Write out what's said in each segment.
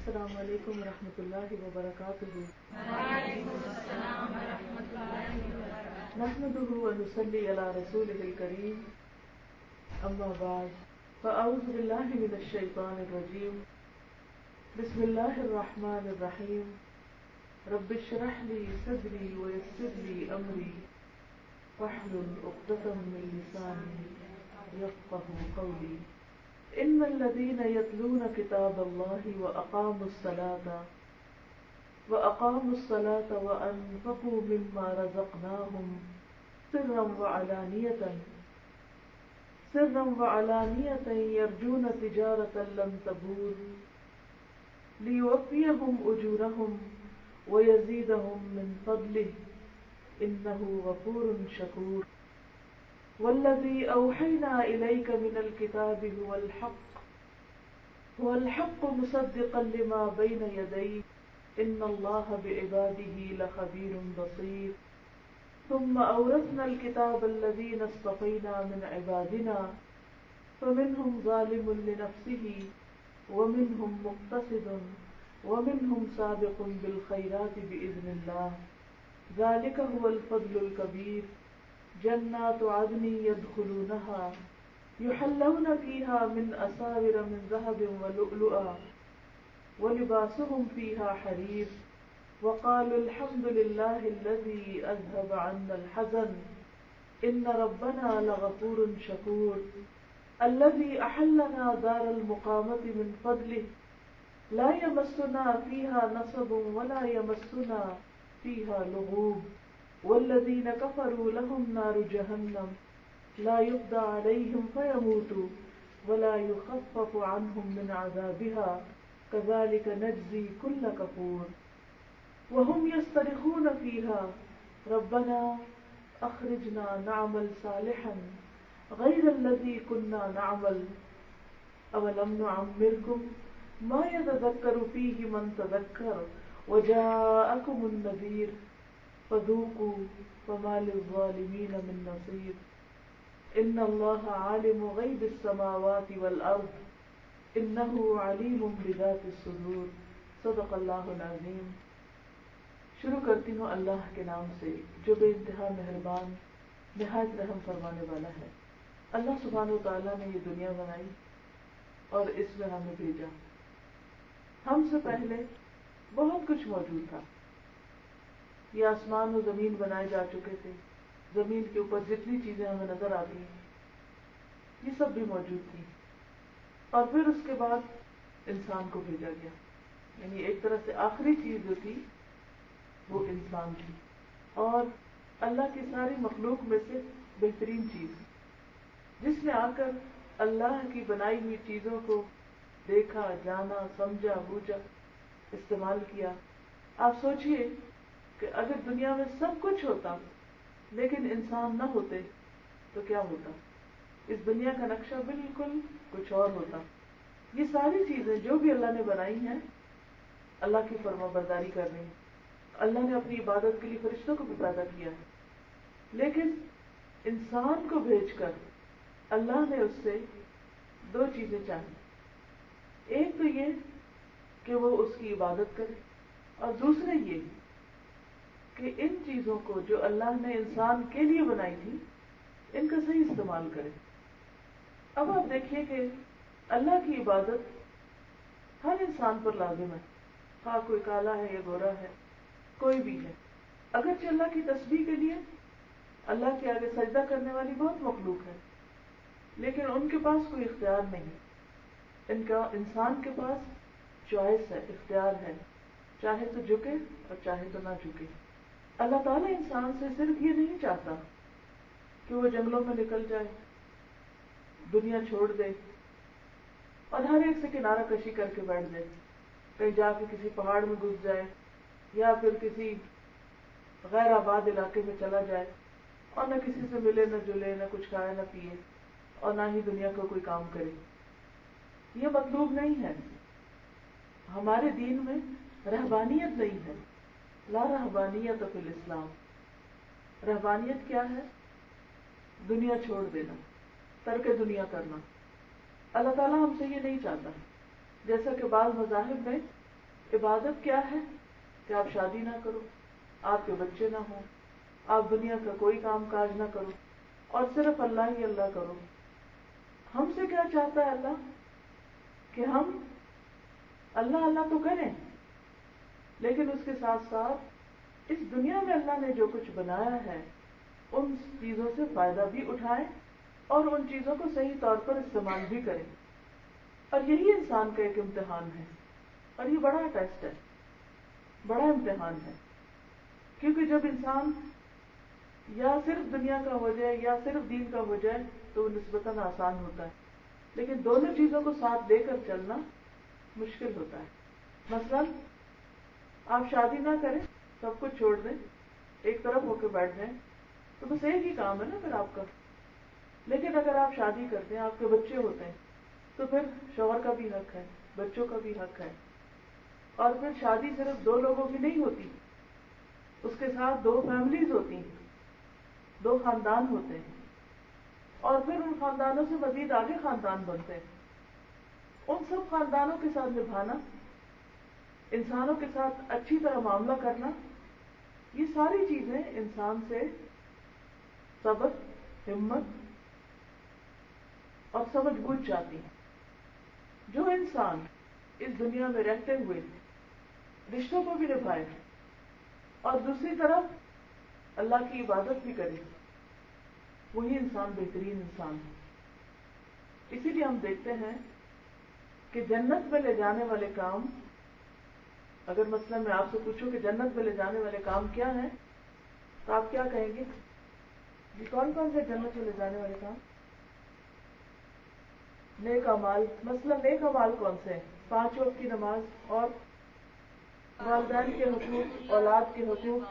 السلام علیکم ورحمۃ اللہ وبرکاتہ۔ وعلیکم السلام ورحمۃ اللہ وبرکاتہ۔ نحمده ونصلي على رسوله الكريم، اما بعد فاعوذ باللہ من الشیطان الرجیم، بسم اللہ الرحمن الرحیم، رب اشرح لي صدری ويسر لي امری واحلل عقدۃ من لسانی یفقهوا قولی۔ ان الذين يتلون كتاب الله واقاموا الصلاة وانفقوا مما رزقناهم سرا وعلانية يرجون تجارة لن تبور ليوفيهم اجورهم ويزيدهم من فضله انه غفور شكور۔ والذي أوحينا إليك من الكتاب هو الحق مصدقا لما بين يديه إن الله بعباده لخبير بصير۔ ثم أورثنا الكتاب الذين اصطفينا من عبادنا فمنهم ظالم لنفسه ومنهم مقتصد ومنهم سابق بالخيرات بإذن الله، ذلك هو الفضل الكبير۔ جنات عدن يدخلونها يحلون فيها من أساور من ذهب ولؤلؤا ولباسهم فيها حرير، وقالوا الحمد لله الذي أذهب عنا الحزن إن ربنا لغفور شكور۔ الذي أحلنا دار المقامة من فضله لا يمسنا فيها نصب ولا يمسنا فيها لغوب۔ والذين كفروا لهم نار جهنم لا يقضى عليهم فيموتوا ولا يخفف عنهم من عذابها كذلك نجزي كل كفور۔ وهم يصطرخون فيها ربنا أخرجنا نعمل صالحا غير الذي كنا نعمل أولم نعمركم ما يتذكر فيه من تذكر وجاءكم النذير فذوقوا فما للظالمين من نصير۔ ان اللہ عالم غیب السماوات والارض انہ علیم بذات الصدور۔ صدق اللہ العظیم۔ شروع کرتی ہوں اللہ کے نام سے جو بے انتہا مہربان نہایت رحم فرمانے والا ہے۔ اللہ سبحانہ وتعالیٰ نے یہ دنیا بنائی اور اس میں ہمیں بھیجا۔ ہم سے پہلے بہت کچھ موجود تھا، یہ آسمان و زمین بنائے جا چکے تھے، زمین کے اوپر جتنی چیزیں ہمیں نظر آتی ہیں یہ سب بھی موجود تھی، اور پھر اس کے بعد انسان کو بھیجا گیا، یعنی ایک طرح سے آخری چیز جو تھی وہ انسان تھی، اور اللہ کی ساری مخلوق میں سے بہترین چیز جس نے آ کر اللہ کی بنائی ہوئی چیزوں کو دیکھا، جانا، سمجھا، بوجھا، استعمال کیا۔ آپ سوچئے کہ اگر دنیا میں سب کچھ ہوتا لیکن انسان نہ ہوتے تو کیا ہوتا؟ اس دنیا کا نقشہ بالکل کچھ اور ہوتا۔ یہ ساری چیزیں جو بھی اللہ نے بنائی ہیں اللہ کی فرما برداری کر رہی ہیں۔ اللہ نے اپنی عبادت کے لیے فرشتوں کو بھی پیدا کیا ہے، لیکن انسان کو بھیج کر اللہ نے اس سے دو چیزیں چاہی۔ ایک تو یہ کہ وہ اس کی عبادت کرے، اور دوسرے یہ کہ ان چیزوں کو جو اللہ نے انسان کے لیے بنائی تھی ان کا صحیح استعمال کرے۔ اب آپ دیکھیے کہ اللہ کی عبادت ہر انسان پر لازم ہے، ہاں کوئی کالا ہے یا گورا ہے، کوئی بھی ہے۔ اگرچہ اللہ کی تسبیح کے لیے اللہ کے آگے سجدہ کرنے والی بہت مخلوق ہے، لیکن ان کے پاس کوئی اختیار نہیں، انسان کے پاس چوائس ہے، اختیار ہے، چاہے تو جھکے اور چاہے تو نہ جھکے۔ اللہ تعالیٰ انسان سے صرف یہ نہیں چاہتا کہ وہ جنگلوں میں نکل جائے، دنیا چھوڑ دے اور ہر ایک سے کنارہ کشی کر کے بیٹھ جائے، کہیں جا کے کسی پہاڑ میں گھس جائے یا پھر کسی غیر آباد علاقے میں چلا جائے اور نہ کسی سے ملے، نہ جلے، نہ کچھ کھائے نہ پیے، اور نہ ہی دنیا کا کوئی کام کرے۔ یہ مطلوب نہیں ہے۔ ہمارے دین میں رہبانیت نہیں ہے، لا رہبانیت فی الاسلام۔ رہبانیت کیا ہے؟ دنیا چھوڑ دینا، ترک دنیا کرنا۔ اللہ تعالیٰ ہم سے یہ نہیں چاہتا، جیسا کہ بعض مذاہب میں عبادت کیا ہے کہ آپ شادی نہ کرو، آپ کے بچے نہ ہوں، آپ دنیا کا کوئی کام کاج نہ کرو اور صرف اللہ ہی اللہ کرو۔ ہم سے کیا چاہتا ہے اللہ؟ کہ ہم اللہ اللہ تو کریں، لیکن اس کے ساتھ ساتھ اس دنیا میں اللہ نے جو کچھ بنایا ہے ان چیزوں سے فائدہ بھی اٹھائیں اور ان چیزوں کو صحیح طور پر استعمال بھی کریں۔ اور یہی انسان کا ایک امتحان ہے، اور یہ بڑا ٹیسٹ ہے، بڑا امتحان ہے، کیونکہ جب انسان یا صرف دنیا کا ہو جائے یا صرف دین کا ہو جائے تو نسبتاً آسان ہوتا ہے، لیکن دونوں چیزوں کو ساتھ لے کر چلنا مشکل ہوتا ہے۔ مثلاً آپ شادی نہ کریں، سب کچھ چھوڑ دیں، ایک طرف ہو کے بیٹھ جائیں تو بس ایک ہی کام ہے نا پھر آپ کا۔ لیکن اگر آپ شادی کرتے ہیں، آپ کے بچے ہوتے ہیں، تو پھر شوہر کا بھی حق ہے، بچوں کا بھی حق ہے، اور پھر شادی صرف دو لوگوں کی نہیں ہوتی، اس کے ساتھ دو فیملیز ہوتی ہیں، دو خاندان ہوتے ہیں، اور پھر ان خاندانوں سے مزید آگے خاندان بنتے ہیں۔ ان سب خاندانوں کے ساتھ نبھانا، انسانوں کے ساتھ اچھی طرح معاملہ کرنا، یہ ساری چیزیں انسان سے صبر، ہمت اور سمجھ بوجھ چاہتی ہیں۔ جو انسان اس دنیا میں رہتے ہوئے رشتوں کو بھی نبھائے اور دوسری طرف اللہ کی عبادت بھی کرے، وہی انسان بہترین انسان ہے۔ اسی لیے ہم دیکھتے ہیں کہ جنت میں لے جانے والے کام، اگر مثلا میں آپ سے پوچھوں کہ جنت میں لے جانے والے کام کیا ہیں تو آپ کیا کہیں گے؟ جی کون کون سے جنت میں لے جانے والے کام؟ نیک اعمال۔ مثلا نیک اعمال کون سے ہیں؟ 5 وقت کی نماز، اور والدین کے حقوق، اولاد کے حقوق،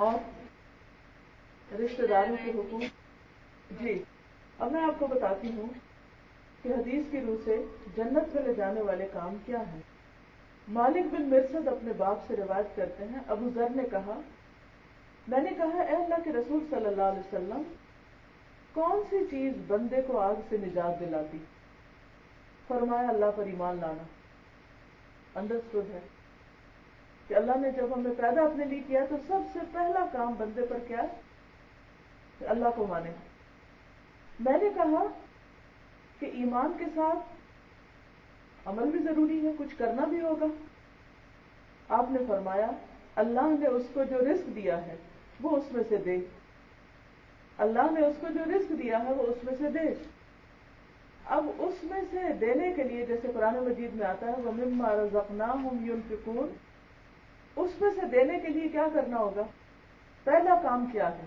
اور رشتہ داروں کے حقوق۔ جی اب میں آپ کو بتاتی ہوں کہ حدیث کی روح سے جنت میں لے جانے والے کام کیا ہیں۔ مالک بن مرثد اپنے باپ سے روایت کرتے ہیں، ابو ذر نے کہا، میں نے کہا اے اللہ کے رسول صلی اللہ علیہ وسلم، کون سی چیز بندے کو آگ سے نجات دلاتی؟ فرمایا اللہ پر ایمان لانا۔ انڈرسٹوڈ ہے کہ اللہ نے جب ہمیں پیدا اپنے لیے کیا تو سب سے پہلا کام بندے پر کیا ہے؟ کہ اللہ کو مانے۔ میں نے کہا کہ ایمان کے ساتھ عمل بھی ضروری ہے، کچھ کرنا بھی ہوگا۔ آپ نے فرمایا اللہ نے اس کو جو رزق دیا ہے وہ اس میں سے دے، اللہ نے اس کو جو رزق دیا ہے وہ اس میں سے دے۔ اب اس میں سے دینے کے لیے جیسے قرآن مجید میں آتا ہے وَمِمَّا رَزَقْنَاهُمْ يُنْفِقُونَ، اس میں سے دینے کے لیے کیا کرنا ہوگا؟ پہلا کام کیا ہے؟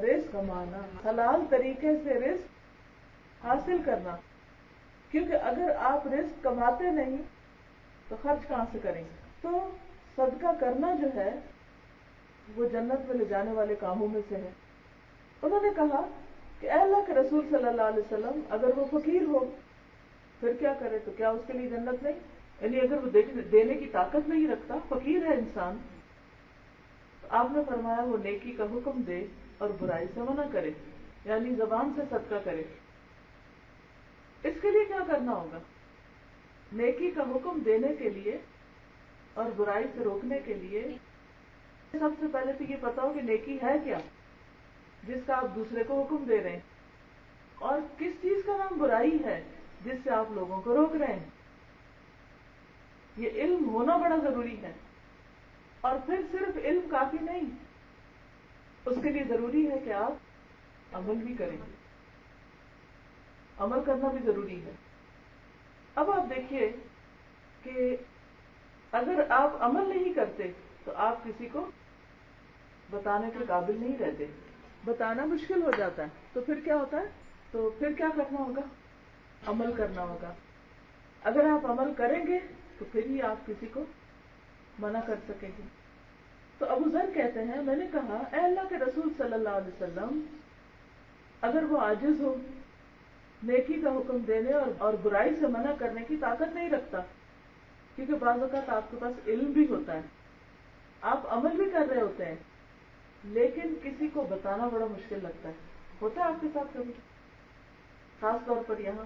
رزق کمانا، حلال طریقے سے رزق حاصل کرنا، کیونکہ اگر آپ رزق کماتے نہیں تو خرچ کہاں سے کریں گے؟ تو صدقہ کرنا جو ہے وہ جنت میں لے جانے والے کاموں میں سے ہے۔ انہوں نے کہا کہ اے اللہ کے رسول صلی اللہ علیہ وسلم، اگر وہ فقیر ہو پھر کیا کرے؟ تو کیا اس کے لیے جنت نہیں؟ یعنی اگر وہ دینے کی طاقت نہیں رکھتا، فقیر ہے انسان، تو آپ نے فرمایا وہ نیکی کا حکم دے اور برائی سے منع کرے، یعنی زبان سے صدقہ کرے۔ اس کے لیے کیا کرنا ہوگا؟ نیکی کا حکم دینے کے لیے اور برائی سے روکنے کے لیے سب سے پہلے تو یہ پتا ہو کہ نیکی ہے کیا جس کا آپ دوسرے کو حکم دے رہے ہیں، اور کس چیز کا نام برائی ہے جس سے آپ لوگوں کو روک رہے ہیں۔ یہ علم ہونا بڑا ضروری ہے، اور پھر صرف علم کافی نہیں، اس کے لیے ضروری ہے کہ آپ عمل بھی کریں، عمل کرنا بھی ضروری ہے۔ اب آپ دیکھیے کہ اگر آپ عمل نہیں کرتے تو آپ کسی کو بتانے کے قابل نہیں رہتے، بتانا مشکل ہو جاتا ہے، تو پھر کیا ہوتا ہے؟ تو پھر کیا کرنا ہوگا؟ عمل کرنا ہوگا۔ اگر آپ عمل کریں گے تو پھر ہی آپ کسی کو منع کر سکیں گے۔ تو ابو ذر کہتے ہیں میں نے کہا اے اللہ کے رسول صلی اللہ علیہ وسلم، اگر وہ عاجز ہو، نیکی کا حکم دینے اور برائی سے منع کرنے کی طاقت نہیں رکھتا، کیونکہ بعض اوقات آپ کے پاس علم بھی ہوتا ہے، آپ عمل بھی کر رہے ہوتے ہیں، لیکن کسی کو بتانا بڑا مشکل لگتا ہے۔ ہوتا ہے آپ کے ساتھ کبھی؟ خاص طور پر یہاں،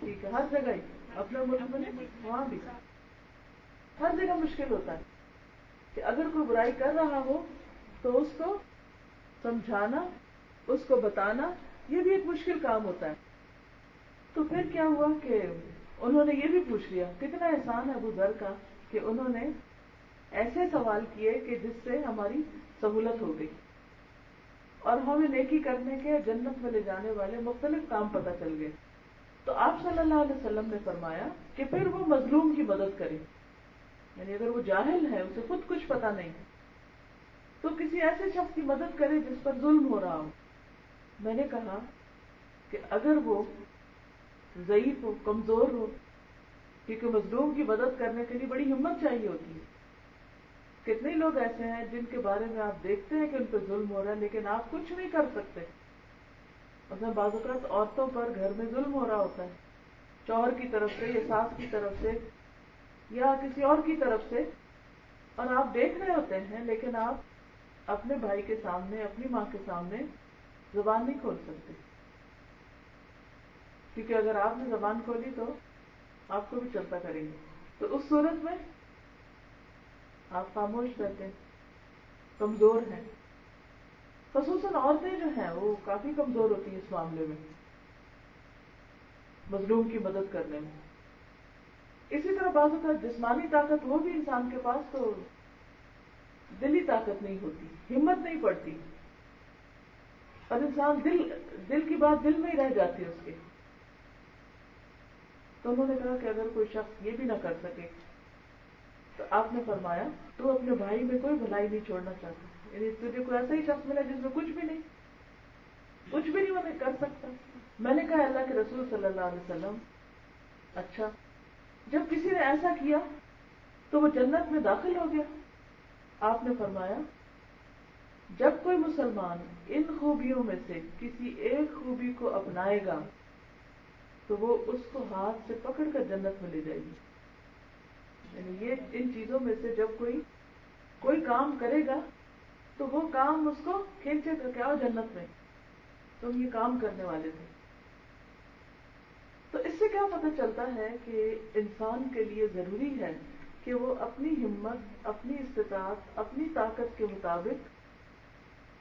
ٹھیک ہے، ہر جگہ ہی، اپنے ملک میں وہاں بھی ہر جگہ مشکل ہوتا ہے کہ اگر کوئی برائی کر رہا ہو تو اس کو سمجھانا، اس کو بتانا، یہ بھی ایک مشکل کام ہوتا ہے. تو پھر کیا ہوا کہ انہوں نے یہ بھی پوچھ لیا. کتنا احسان ہے ابو ذر کا کہ انہوں نے ایسے سوال کیے کہ جس سے ہماری سہولت ہو گئی اور ہمیں نیکی کرنے کے جنت میں لے جانے والے مختلف کام پتہ چل گئے. تو آپ صلی اللہ علیہ وسلم نے فرمایا کہ پھر وہ مظلوم کی مدد کرے. یعنی اگر وہ جاہل ہے، اسے خود کچھ پتا نہیں، تو کسی ایسے شخص کی مدد کرے جس پر ظلم ہو رہا ہو. میں نے کہا کہ اگر وہ ضعیف ہو، کمزور ہو، کیونکہ مظلوم کی مدد کرنے کے لیے بڑی ہمت چاہیے ہوتی ہے. کتنے لوگ ایسے ہیں جن کے بارے میں آپ دیکھتے ہیں کہ ان پہ ظلم ہو رہا ہے لیکن آپ کچھ نہیں کر سکتے. مثلا بعض اوقات عورتوں پر گھر میں ظلم ہو رہا ہوتا ہے، شوہر کی طرف سے یا ساس کی طرف سے یا کسی اور کی طرف سے، اور آپ دیکھ رہے ہوتے ہیں لیکن آپ اپنے بھائی کے سامنے، اپنی ماں کے سامنے زبان نہیں کھول سکتے، کیونکہ اگر آپ نے زبان کھولی تو آپ کو بھی چلتا کریں گے. تو اس صورت میں آپ خاموش رہتے ہیں، کمزور ہیں. خصوصاً عورتیں جو ہیں وہ کافی کمزور ہوتی ہیں اس معاملے میں، مظلوم کی مدد کرنے میں. اسی طرح بعض اوقات جسمانی طاقت ہو بھی انسان کے پاس تو دلی طاقت نہیں ہوتی، ہمت نہیں پڑتی، اور انسان دل کی بات دل میں ہی رہ جاتی ہے اس کے. تو انہوں نے کہا کہ اگر کوئی شخص یہ بھی نہ کر سکے تو آپ نے فرمایا تو اپنے بھائی میں کوئی بھلائی نہیں چھوڑنا چاہتا. یعنی تجھے کوئی ایسا ہی شخص ملا جس میں کچھ بھی نہیں وہ نہیں کر سکتا. میں نے کہا اللہ کے رسول صلی اللہ علیہ وسلم، اچھا جب کسی نے ایسا کیا تو وہ جنت میں داخل ہو گیا. آپ نے فرمایا جب کوئی مسلمان ان خوبیوں میں سے کسی ایک خوبی کو اپنائے گا تو وہ اس کو ہاتھ سے پکڑ کر جنت میں لے جائے گی. یعنی یہ ان چیزوں میں سے جب کوئی کام کرے گا تو وہ کام اس کو کھینچے گا کہ آؤ جنت میں، تم یہ کام کرنے والے تھے. تو اس سے کیا پتہ چلتا ہے کہ انسان کے لیے ضروری ہے کہ وہ اپنی ہمت، اپنی استطاعت، اپنی طاقت کے مطابق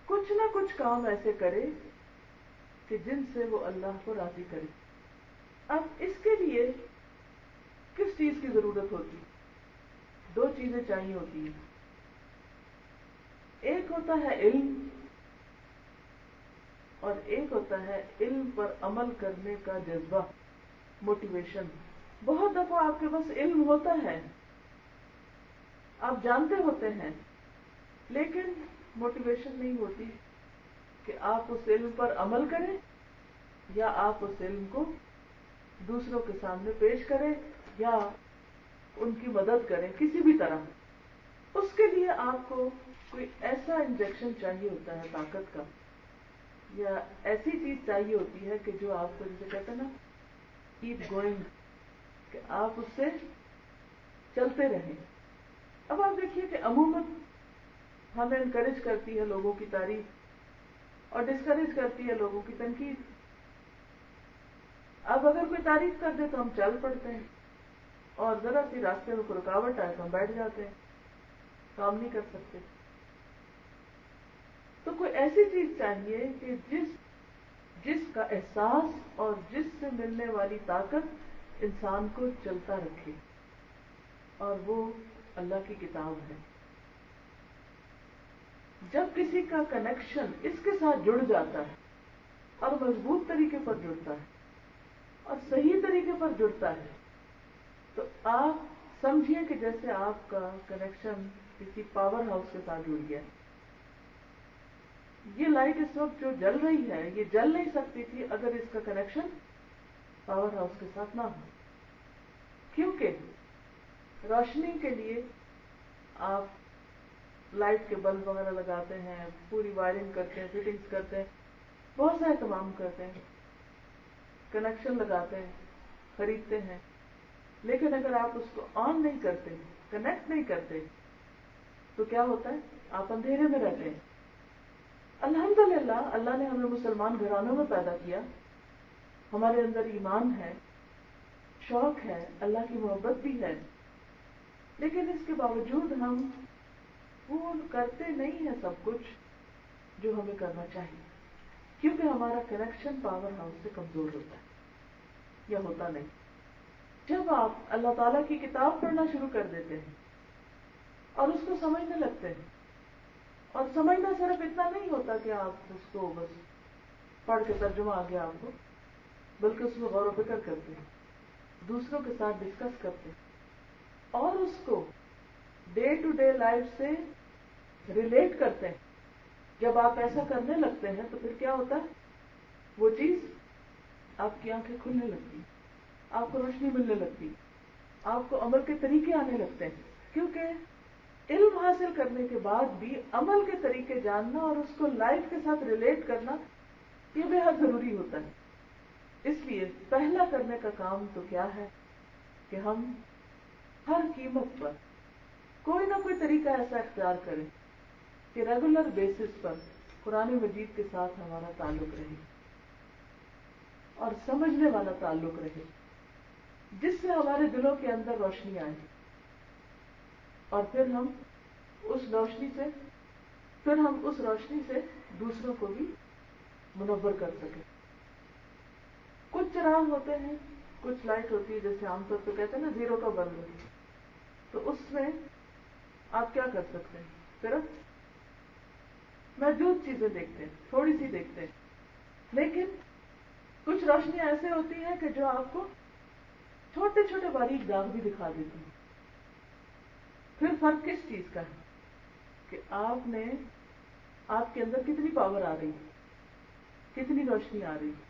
کچھ نہ کچھ کام ایسے کرے کہ جن سے وہ اللہ کو راضی کرے. اب اس کے لیے کس چیز کی ضرورت ہوتی؟ دو چیزیں چاہیے ہوتی ہیں. ایک ہوتا ہے علم اور ایک ہوتا ہے علم پر عمل کرنے کا جذبہ، موٹیویشن. بہت دفعہ آپ کے پاس علم ہوتا ہے، آپ جانتے ہوتے ہیں، لیکن موٹیویشن نہیں ہوتی کہ آپ اس علم پر عمل کریں یا آپ اس علم کو دوسروں کے سامنے پیش کریں یا ان کی مدد کریں کسی بھی طرح. اس کے لیے آپ کو کوئی ایسا انجیکشن چاہیے ہوتا ہے طاقت کا، یا ایسی چیز چاہیے ہوتی ہے کہ جو آپ کو جسے کہتے ہیں نا کیپ گوئنگ، کہ آپ اس سے چلتے رہیں. اب آپ دیکھیے کہ عموماً ہمیں انکریج کرتی ہے لوگوں کی تعریف اور ڈسکریج کرتی ہے لوگوں کی تنقید. اب اگر کوئی تعریف کر دے تو ہم چل پڑتے ہیں، اور ذرا سی راستے میں کوئی رکاوٹ آئے تو ہم بیٹھ جاتے ہیں، کام نہیں کر سکتے. تو کوئی ایسی چیز چاہیے کہ جس کا احساس اور جس سے ملنے والی طاقت انسان کو چلتا رکھے، اور وہ اللہ کی کتاب ہے. جب کسی کا کنیکشن اس کے ساتھ جڑ جاتا ہے اور مضبوط طریقے پر جڑتا ہے اور صحیح طریقے پر جڑتا ہے، تو آپ سمجھیے کہ جیسے آپ کا کنیکشن کسی پاور ہاؤس کے ساتھ جڑ گیا. یہ لائٹ اس وقت جو جل رہی ہے یہ جل نہیں سکتی تھی اگر اس کا کنیکشن پاور ہاؤس کے ساتھ نہ ہو. کیونکہ روشنی کے لیے آپ لائٹ کے بلب وغیرہ لگاتے ہیں، پوری وائرنگ کرتے ہیں، فٹنگز کرتے ہیں، بہت سا اہتمام کرتے ہیں، کنیکشن لگاتے ہیں، خریدتے ہیں. لیکن اگر آپ اس کو آن نہیں کرتے، کنیکٹ نہیں کرتے، تو کیا ہوتا ہے؟ آپ اندھیرے میں رہتے ہیں. الحمدللہ اللہ نے ہمیں مسلمان گھرانوں میں پیدا کیا، ہمارے اندر ایمان ہے، شوق ہے، اللہ کی محبت بھی ہے، لیکن اس کے باوجود ہم وہ کرتے نہیں ہیں سب کچھ جو ہمیں کرنا چاہیے، کیونکہ ہمارا کنیکشن پاور ہاؤس سے کمزور ہوتا ہے یا ہوتا نہیں۔ جب آپ اللہ تعالیٰ کی کتاب پڑھنا شروع کر دیتے ہیں اور اس کو سمجھنے لگتے ہیں، اور سمجھنا صرف اتنا نہیں ہوتا کہ آپ اس کو بس پڑھ کے ترجمہ آ گیا آپ کو، بلکہ اس میں غور و فکر کرتے ہیں، دوسروں کے ساتھ ڈسکس کرتے ہیں اور اس کو ڈے ٹو ڈے لائف سے ریلیٹ کرتے ہیں۔ جب آپ ایسا کرنے لگتے ہیں تو پھر کیا ہوتا ہے، وہ چیز آپ کی آنکھیں کھلنے لگتی، آپ کو روشنی ملنے لگتی، آپ کو عمل کے طریقے آنے لگتے ہیں، کیونکہ علم حاصل کرنے کے بعد بھی عمل کے طریقے جاننا اور اس کو لائف کے ساتھ ریلیٹ کرنا یہ بے حد ضروری ہوتا ہے۔ اس لیے پہلا کرنے کا کام تو کیا ہے کہ ہم ہر قیمت پر کوئی نہ کوئی طریقہ ایسا اختیار کریں کہ ریگولر بیسس پر قرآن مجید کے ساتھ ہمارا تعلق رہے اور سمجھنے والا تعلق رہے، جس سے ہمارے دلوں کے اندر روشنی آئے اور پھر ہم اس روشنی سے دوسروں کو بھی منور کر سکیں۔ کچھ چراغ ہوتے ہیں، کچھ لائٹ ہوتی ہے، جیسے عام طور پہ کہتے ہیں نا زیرو کا بلب، تو اس میں آپ کیا کر سکتے ہیں، صرف محدود چیزیں دیکھتے ہیں، تھوڑی سی دیکھتے ہیں، لیکن کچھ روشنیاں ایسے ہوتی ہیں کہ جو آپ کو چھوٹے چھوٹے باریک داغ بھی دکھا دیتی ہیں۔ پھر فرق کس چیز کا ہے کہ آپ کے اندر کتنی پاور آ رہی ہے، کتنی روشنی آ رہی ہے،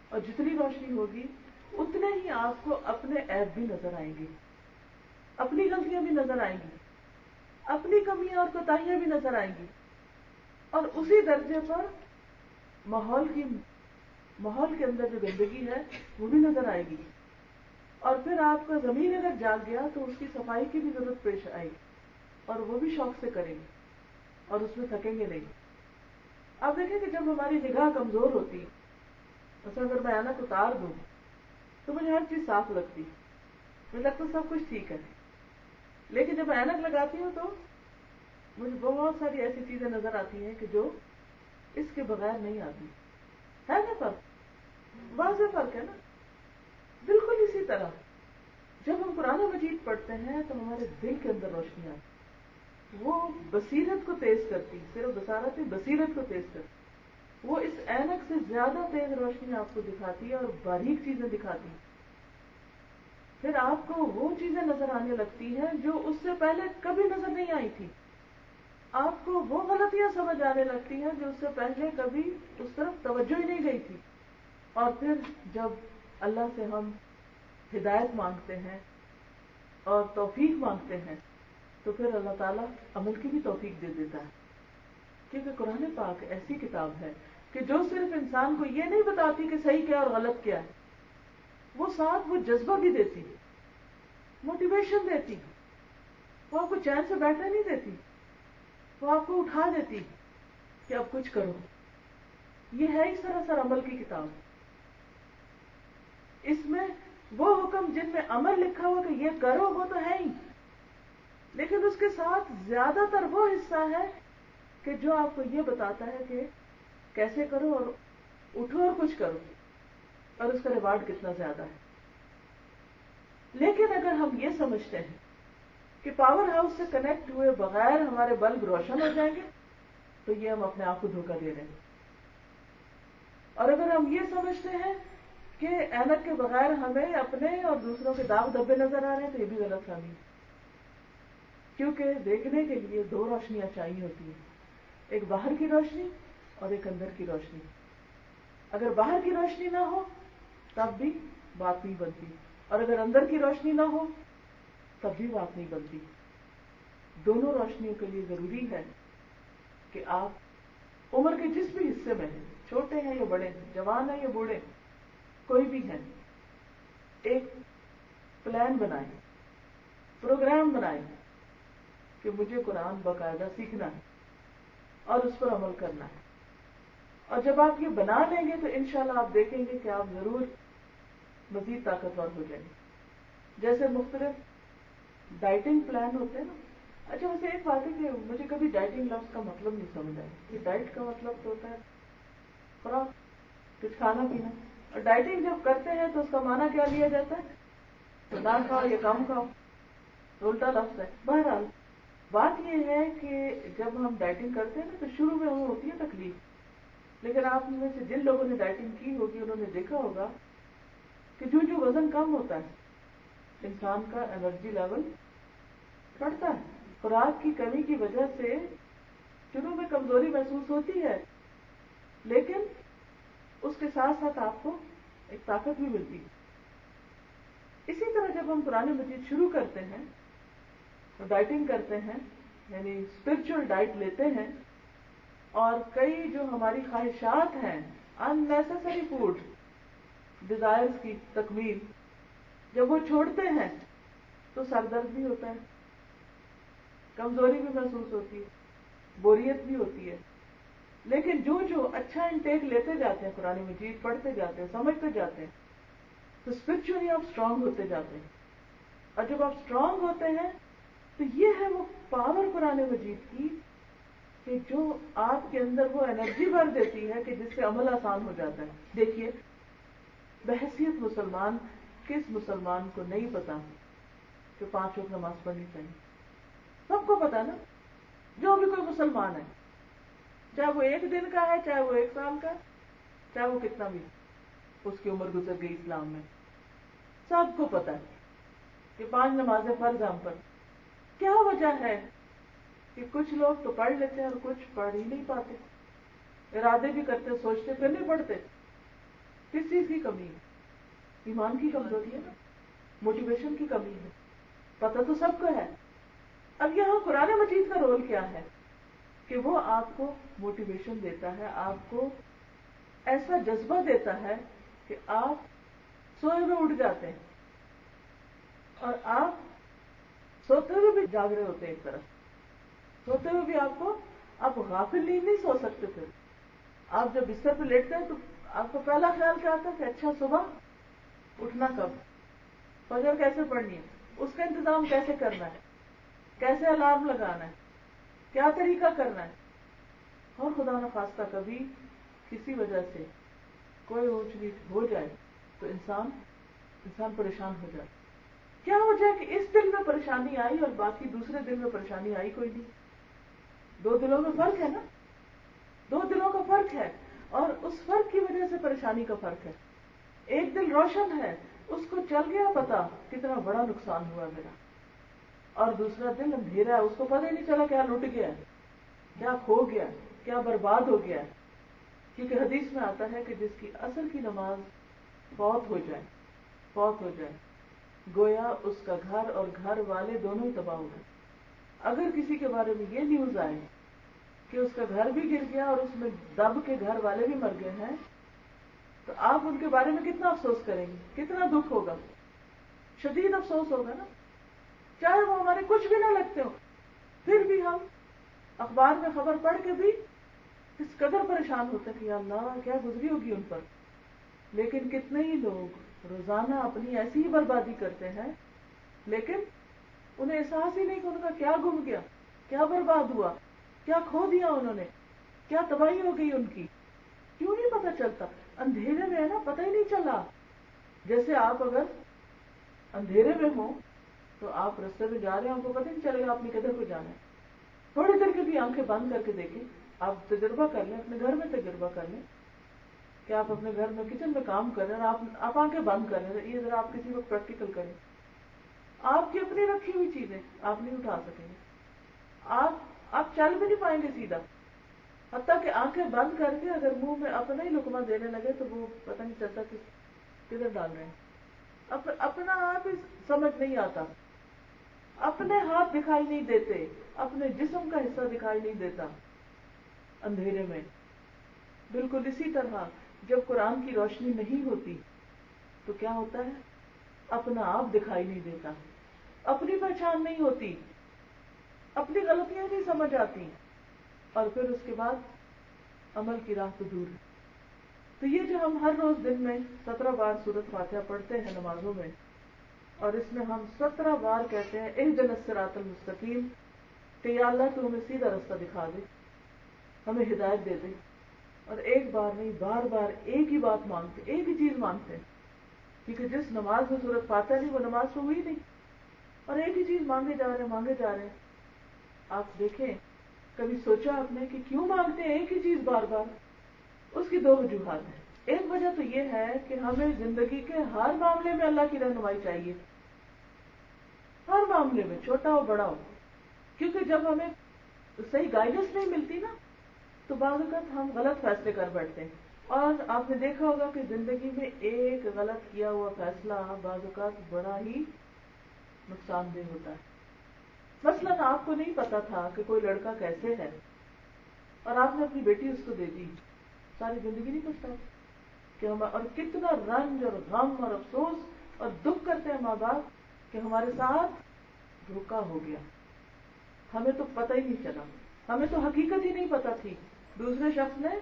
اور جتنی روشنی ہوگی اتنے ہی آپ کو اپنے عیب بھی نظر آئیں گے، اپنی غلطیاں بھی نظر آئیں گی، اپنی کمیاں اور کوتاہیاں بھی نظر آئیں گی، اور اسی درجے پر ماحول کے اندر جو گندگی ہے وہ بھی نظر آئے گی، اور پھر آپ کا ضمیر اگر جاگ گیا تو اس کی صفائی کی بھی ضرورت پیش آئے گی، اور وہ بھی شوق سے کریں گے اور اس میں تھکیں گے نہیں۔ آپ دیکھیں کہ جب ہماری نگاہ کمزور ہوتی، مثلا اگر میں اینک اتار دوں تو مجھے ہر چیز صاف لگتی، مجھے لگتا سب کچھ ٹھیک ہے، لیکن جب میں اینک لگاتی ہوں تو مجھے بہت ساری ایسی چیزیں نظر آتی ہیں کہ جو اس کے بغیر نہیں آتی، ہے نا فرق، واضح فرق ہے نا۔ بالکل اسی طرح جب ہم قرآن مجید پڑھتے ہیں تو ہمارے دل کے اندر روشنی آتی، وہ بصیرت کو تیز کرتی، صرف بصارت نہیں، بصیرت کو تیز کرتی، وہ اس اینک سے زیادہ تیز روشنی آپ کو دکھاتی ہے اور باریک چیزیں دکھاتی، پھر آپ کو وہ چیزیں نظر آنے لگتی ہیں جو اس سے پہلے کبھی نظر نہیں آئی تھی، آپ کو وہ غلطیاں سمجھ آنے لگتی ہیں جو اس سے پہلے کبھی اس طرف توجہ ہی نہیں گئی تھی، اور پھر جب اللہ سے ہم ہدایت مانگتے ہیں اور توفیق مانگتے ہیں تو پھر اللہ تعالیٰ عمل کی بھی توفیق دے دیتا ہے، کیونکہ قرآن پاک ایسی کتاب ہے کہ جو صرف انسان کو یہ نہیں بتاتی کہ صحیح کیا اور غلط کیا ہے، وہ ساتھ وہ جذبہ بھی دیتی، موٹیویشن دیتی، وہ آپ کو چین سے بیٹھنے نہیں دیتی، وہ آپ کو اٹھا دیتی کہ اب کچھ کرو۔ یہ ہے ہی سراسر عمل کی کتاب، اس میں وہ حکم جن میں عمل لکھا ہوا کہ یہ کرو وہ تو ہے ہی، لیکن اس کے ساتھ زیادہ تر وہ حصہ ہے کہ جو آپ کو یہ بتاتا ہے کہ کیسے کرو اور اٹھو اور کچھ کرو، اور اس کا ریوارڈ کتنا زیادہ ہے۔ لیکن اگر ہم یہ سمجھتے ہیں کہ پاور ہاؤس سے کنیکٹ ہوئے بغیر ہمارے بلب روشن ہو جائیں گے تو یہ ہم اپنے آپ کو دھوکہ دے رہے ہیں، اور اگر ہم یہ سمجھتے ہیں کہ اینک کے بغیر ہمیں اپنے اور دوسروں کے داغ دھبے نظر آ رہے ہیں تو یہ بھی غلط فہمی ہے، کیونکہ دیکھنے کے لیے دو روشنیاں چاہیے ہوتی ہیں، ایک باہر کی روشنی اور ایک اندر کی روشنی۔ اگر باہر کی روشنی نہ ہو تب بھی بات نہیں بنتی، اور اگر اندر کی روشنی نہ ہو تب بھی بات نہیں بنتی۔ دونوں روشنیوں کے لیے ضروری ہے کہ آپ عمر کے جس بھی حصے میں ہیں، چھوٹے ہیں یا بڑے ہیں، جوان ہیں یا بوڑھے، کوئی بھی ہے، ایک پلان بنائیں، پروگرام بنائیں کہ مجھے قرآن باقاعدہ سیکھنا ہے اور اس پر عمل کرنا ہے، اور جب آپ یہ بنا لیں گے تو انشاءاللہ آپ دیکھیں گے کہ آپ ضرور مزید طاقتور ہو جائیں گے۔ جیسے مختلف ڈائٹنگ پلان ہوتے ہیں نا. اچھا ویسے ایک بات ہے کہ مجھے کبھی ڈائٹنگ لفظ کا مطلب نہیں سمجھ آیا کہ ڈائٹ کا مطلب تو ہوتا ہے خوراک، کچھ کھانا پینا، اور ڈائٹنگ جب کرتے ہیں تو اس کا معنی کیا لیا جاتا ہے؟ تو نہ کھاؤ یا کم کھاؤ، الٹا لفظ ہے. بہرحال بات یہ ہے کہ جب ہم ڈائٹنگ کرتے ہیں نا تو شروع میں ہمیں ہوتی ہے تکلیف، لیکن آپ میں سے جن لوگوں نے ڈائٹنگ کی ہوگی انہوں نے دیکھا ہوگا کہ جو وزن کم ہوتا ہے انسان کا انرجی لیول بڑھتا ہے. خوراک کی کمی کی وجہ سے شروع میں کمزوری محسوس ہوتی ہے، لیکن اس کے ساتھ ساتھ آپ کو ایک طاقت بھی ملتی ہے. اسی طرح جب ہم قرآن مجید شروع کرتے ہیں ڈائٹنگ کرتے ہیں، یعنی اسپرچل ڈائٹ لیتے ہیں، اور کئی جو ہماری خواہشات ہیں ان نیسیسری فوڈ ڈیزائرز کی تکمیل جب وہ چھوڑتے ہیں تو سر درد بھی ہوتا ہے، کمزوری بھی محسوس ہوتی ہے، بوریت بھی ہوتی ہے. لیکن جو اچھا انٹیک لیتے جاتے ہیں، قرآن مجید پڑھتے جاتے ہیں، سمجھتے جاتے ہیں، تو اسپرچولی آپ اسٹرانگ ہوتے جاتے ہیں. اور جب آپ اسٹرانگ ہوتے ہیں تو یہ ہے وہ پاور قرآن مجید کی کہ جو آپ کے اندر وہ انرجی بھر دیتی ہے کہ جس سے عمل آسان ہو جاتا ہے. دیکھیے بحیثیت مسلمان، کس مسلمان کو نہیں پتا کہ 5 وقت نماز پڑھنی چاہیے؟ سب کو پتا نا، جو بھی کوئی مسلمان ہے، چاہے وہ 1 دن کا ہے، چاہے وہ 1 سال کا، چاہے وہ کتنا بھی اس کی عمر گزر گئی اسلام میں، سب کو پتا ہے کہ 5 نمازیں فرض ہم پر. کیا وجہ ہے کہ کچھ لوگ تو پڑھ لیتے ہیں اور کچھ پڑھ ہی نہیں پاتے، ارادے بھی کرتے، سوچتے پھر نہیں پڑھتے؟ کس چیز کی کمی ہے؟ ایمان کی کمزوری ہے نا، موٹیویشن کی کمی ہے. پتہ تو سب کو ہے. اب یہاں قرآن مجید کا رول کیا ہے کہ وہ آپ کو موٹیویشن دیتا ہے، آپ کو ایسا جذبہ دیتا ہے کہ آپ سوئے ہوئے اٹھ جاتے ہیں اور آپ سوتے ہوئے بھی جاگ رہے ہوتے ہیں. ایک طرف سوتے ہوئے بھی آپ غافل نیند نہیں سو سکتے تھے. آپ جب بستر پہ لیٹتے ہیں تو آپ کو پہلا خیال کیا آتا ہے کہ اچھا صبح اٹھنا کب، فجر کیسے پڑھنی ہے، اس کا انتظام کیسے کرنا ہے، کیسے الارم لگانا ہے، کیا طریقہ کرنا ہے. اور خدا نخواستہ کبھی کسی وجہ سے کوئی اونچ نیچ ہو جائے تو انسان پریشان ہو جائے. کیا وجہ ہے کہ اس دل میں پریشانی آئی اور باقی دوسرے دل میں پریشانی آئی کوئی نہیں؟ 2 دلوں میں فرق ہے نا، 2 دلوں کا فرق ہے، اور اس فرق کی وجہ سے پریشانی کا فرق ہے. ایک دل روشن ہے، اس کو چل گیا پتا کتنا بڑا نقصان ہوا میرا، اور دوسرا دل اندھیرا ہے، اس کو پتہ ہی نہیں چلا کیا لٹ گیا، کیا کھو گیا، کیا برباد ہو گیا. کیونکہ حدیث میں آتا ہے کہ جس کی عصر کی نماز فوت ہو جائے گویا اس کا گھر اور گھر والے دونوں ہی تباہ ہو گئے. اگر کسی کے بارے میں یہ نیوز آئے کہ اس کا گھر بھی گر گیا اور اس میں دب کے گھر والے بھی مر گئے ہیں تو آپ ان کے بارے میں کتنا افسوس کریں گے، کتنا دکھ ہوگا، شدید افسوس ہوگا نا. چاہے وہ ہمارے کچھ بھی نہ لگتے ہو، پھر بھی ہم اخبار میں خبر پڑھ کے بھی اس قدر پریشان ہوتے کہ یا اللہ کیا گزری ہوگی ان پر. لیکن کتنے ہی لوگ روزانہ اپنی ایسی ہی بربادی کرتے ہیں لیکن انہیں احساس ہی نہیں کہ ان کا کیا گم گیا، کیا برباد ہوا، کیا کھو دیا انہوں نے، کیا تباہی ہو گئی ان کی. کیوں نہیں پتہ چلتا؟ اندھیرے میں ہے نا، پتہ ہی نہیں چلا. جیسے آپ اگر اندھیرے میں ہوں تو آپ رستے میں جا رہے ہیں، آپ کو پتہ نہیں چلے گا آپ نے کدھر کو جانا ہے. تھوڑی دیر کے بھی آنکھیں بند کر کے دیکھیں، آپ تجربہ کر لیں، اپنے گھر میں تجربہ کر لیں کہ آپ اپنے گھر میں کچن میں کام کر رہے ہیں اور آپ آنکھیں بند کر رہے ہیں. یہ ذرا آپ کسی وقت پریکٹیکل کریں. آپ کی اپنی رکھی ہوئی چیزیں آپ نہیں اٹھا سکیں گے، آپ چل بھی نہیں پائیں گے سیدھا. حتیٰ کہ آنکھیں بند کر کے اگر منہ میں اپنا ہی لقمہ دینے لگے تو وہ پتہ نہیں چلتا کہ کدھر ڈال رہے ہیں. اپنا آپ ہی سمجھ نہیں آتا، اپنے ہاتھ دکھائی نہیں دیتے، اپنے جسم کا حصہ دکھائی نہیں دیتا اندھیرے میں. بالکل اسی طرح جب قرآن کی روشنی نہیں ہوتی تو کیا ہوتا ہے؟ اپنا آپ دکھائی نہیں دیتا، اپنی پہچان نہیں ہوتی، اپنی غلطیاں نہیں سمجھ آتی، اور پھر اس کے بعد عمل کی راہ تو دور ہے. تو یہ جو ہم ہر روز دن میں 17 بار سورۃ فاتحہ پڑھتے ہیں نمازوں میں، اور اس میں ہم 17 بار کہتے ہیں اہدنا الصراط المستقیم کہ یا اللہ تو ہمیں سیدھا رستہ دکھا دے، ہمیں ہدایت دے دے. اور ایک بار نہیں، بار بار ایک ہی بات مانگتے، ایک ہی چیز مانگتے ہیں، کیونکہ جس نماز میں سورۃ فاتحہ نہیں وہ نماز تو ہوئی نہیں، اور ایک ہی چیز مانگے جا رہے ہیں. آپ دیکھیں کبھی سوچا آپ نے کہ کیوں مانگتے ہیں ایک ہی چیز بار بار؟ اس کی 2 وجوہات ہیں. ایک وجہ تو یہ ہے کہ ہمیں زندگی کے ہر معاملے میں اللہ کی رہنمائی چاہیے، ہر معاملے میں، چھوٹا ہو بڑا ہو. کیونکہ جب ہمیں صحیح گائیڈنس نہیں ملتی نا تو بعض اوقات ہم غلط فیصلے کر بیٹھتے ہیں. اور آپ نے دیکھا ہوگا کہ زندگی میں ایک غلط کیا ہوا فیصلہ بعض اوقات بڑا ہی نقصان دہ ہوتا ہے. مثلاً آپ کو نہیں پتا تھا کہ کوئی لڑکا کیسے ہے اور آپ نے اپنی بیٹی اس کو دے دی، ساری زندگی نہیں پچھتا کہ ہم، اور کتنا رنج اور غم اور افسوس اور دکھ کرتے ہیں ماں باپ کہ ہمارے ساتھ دھوکا ہو گیا، ہمیں تو پتہ ہی نہیں چلا، ہمیں تو حقیقت ہی نہیں پتا تھی، دوسرے شخص نے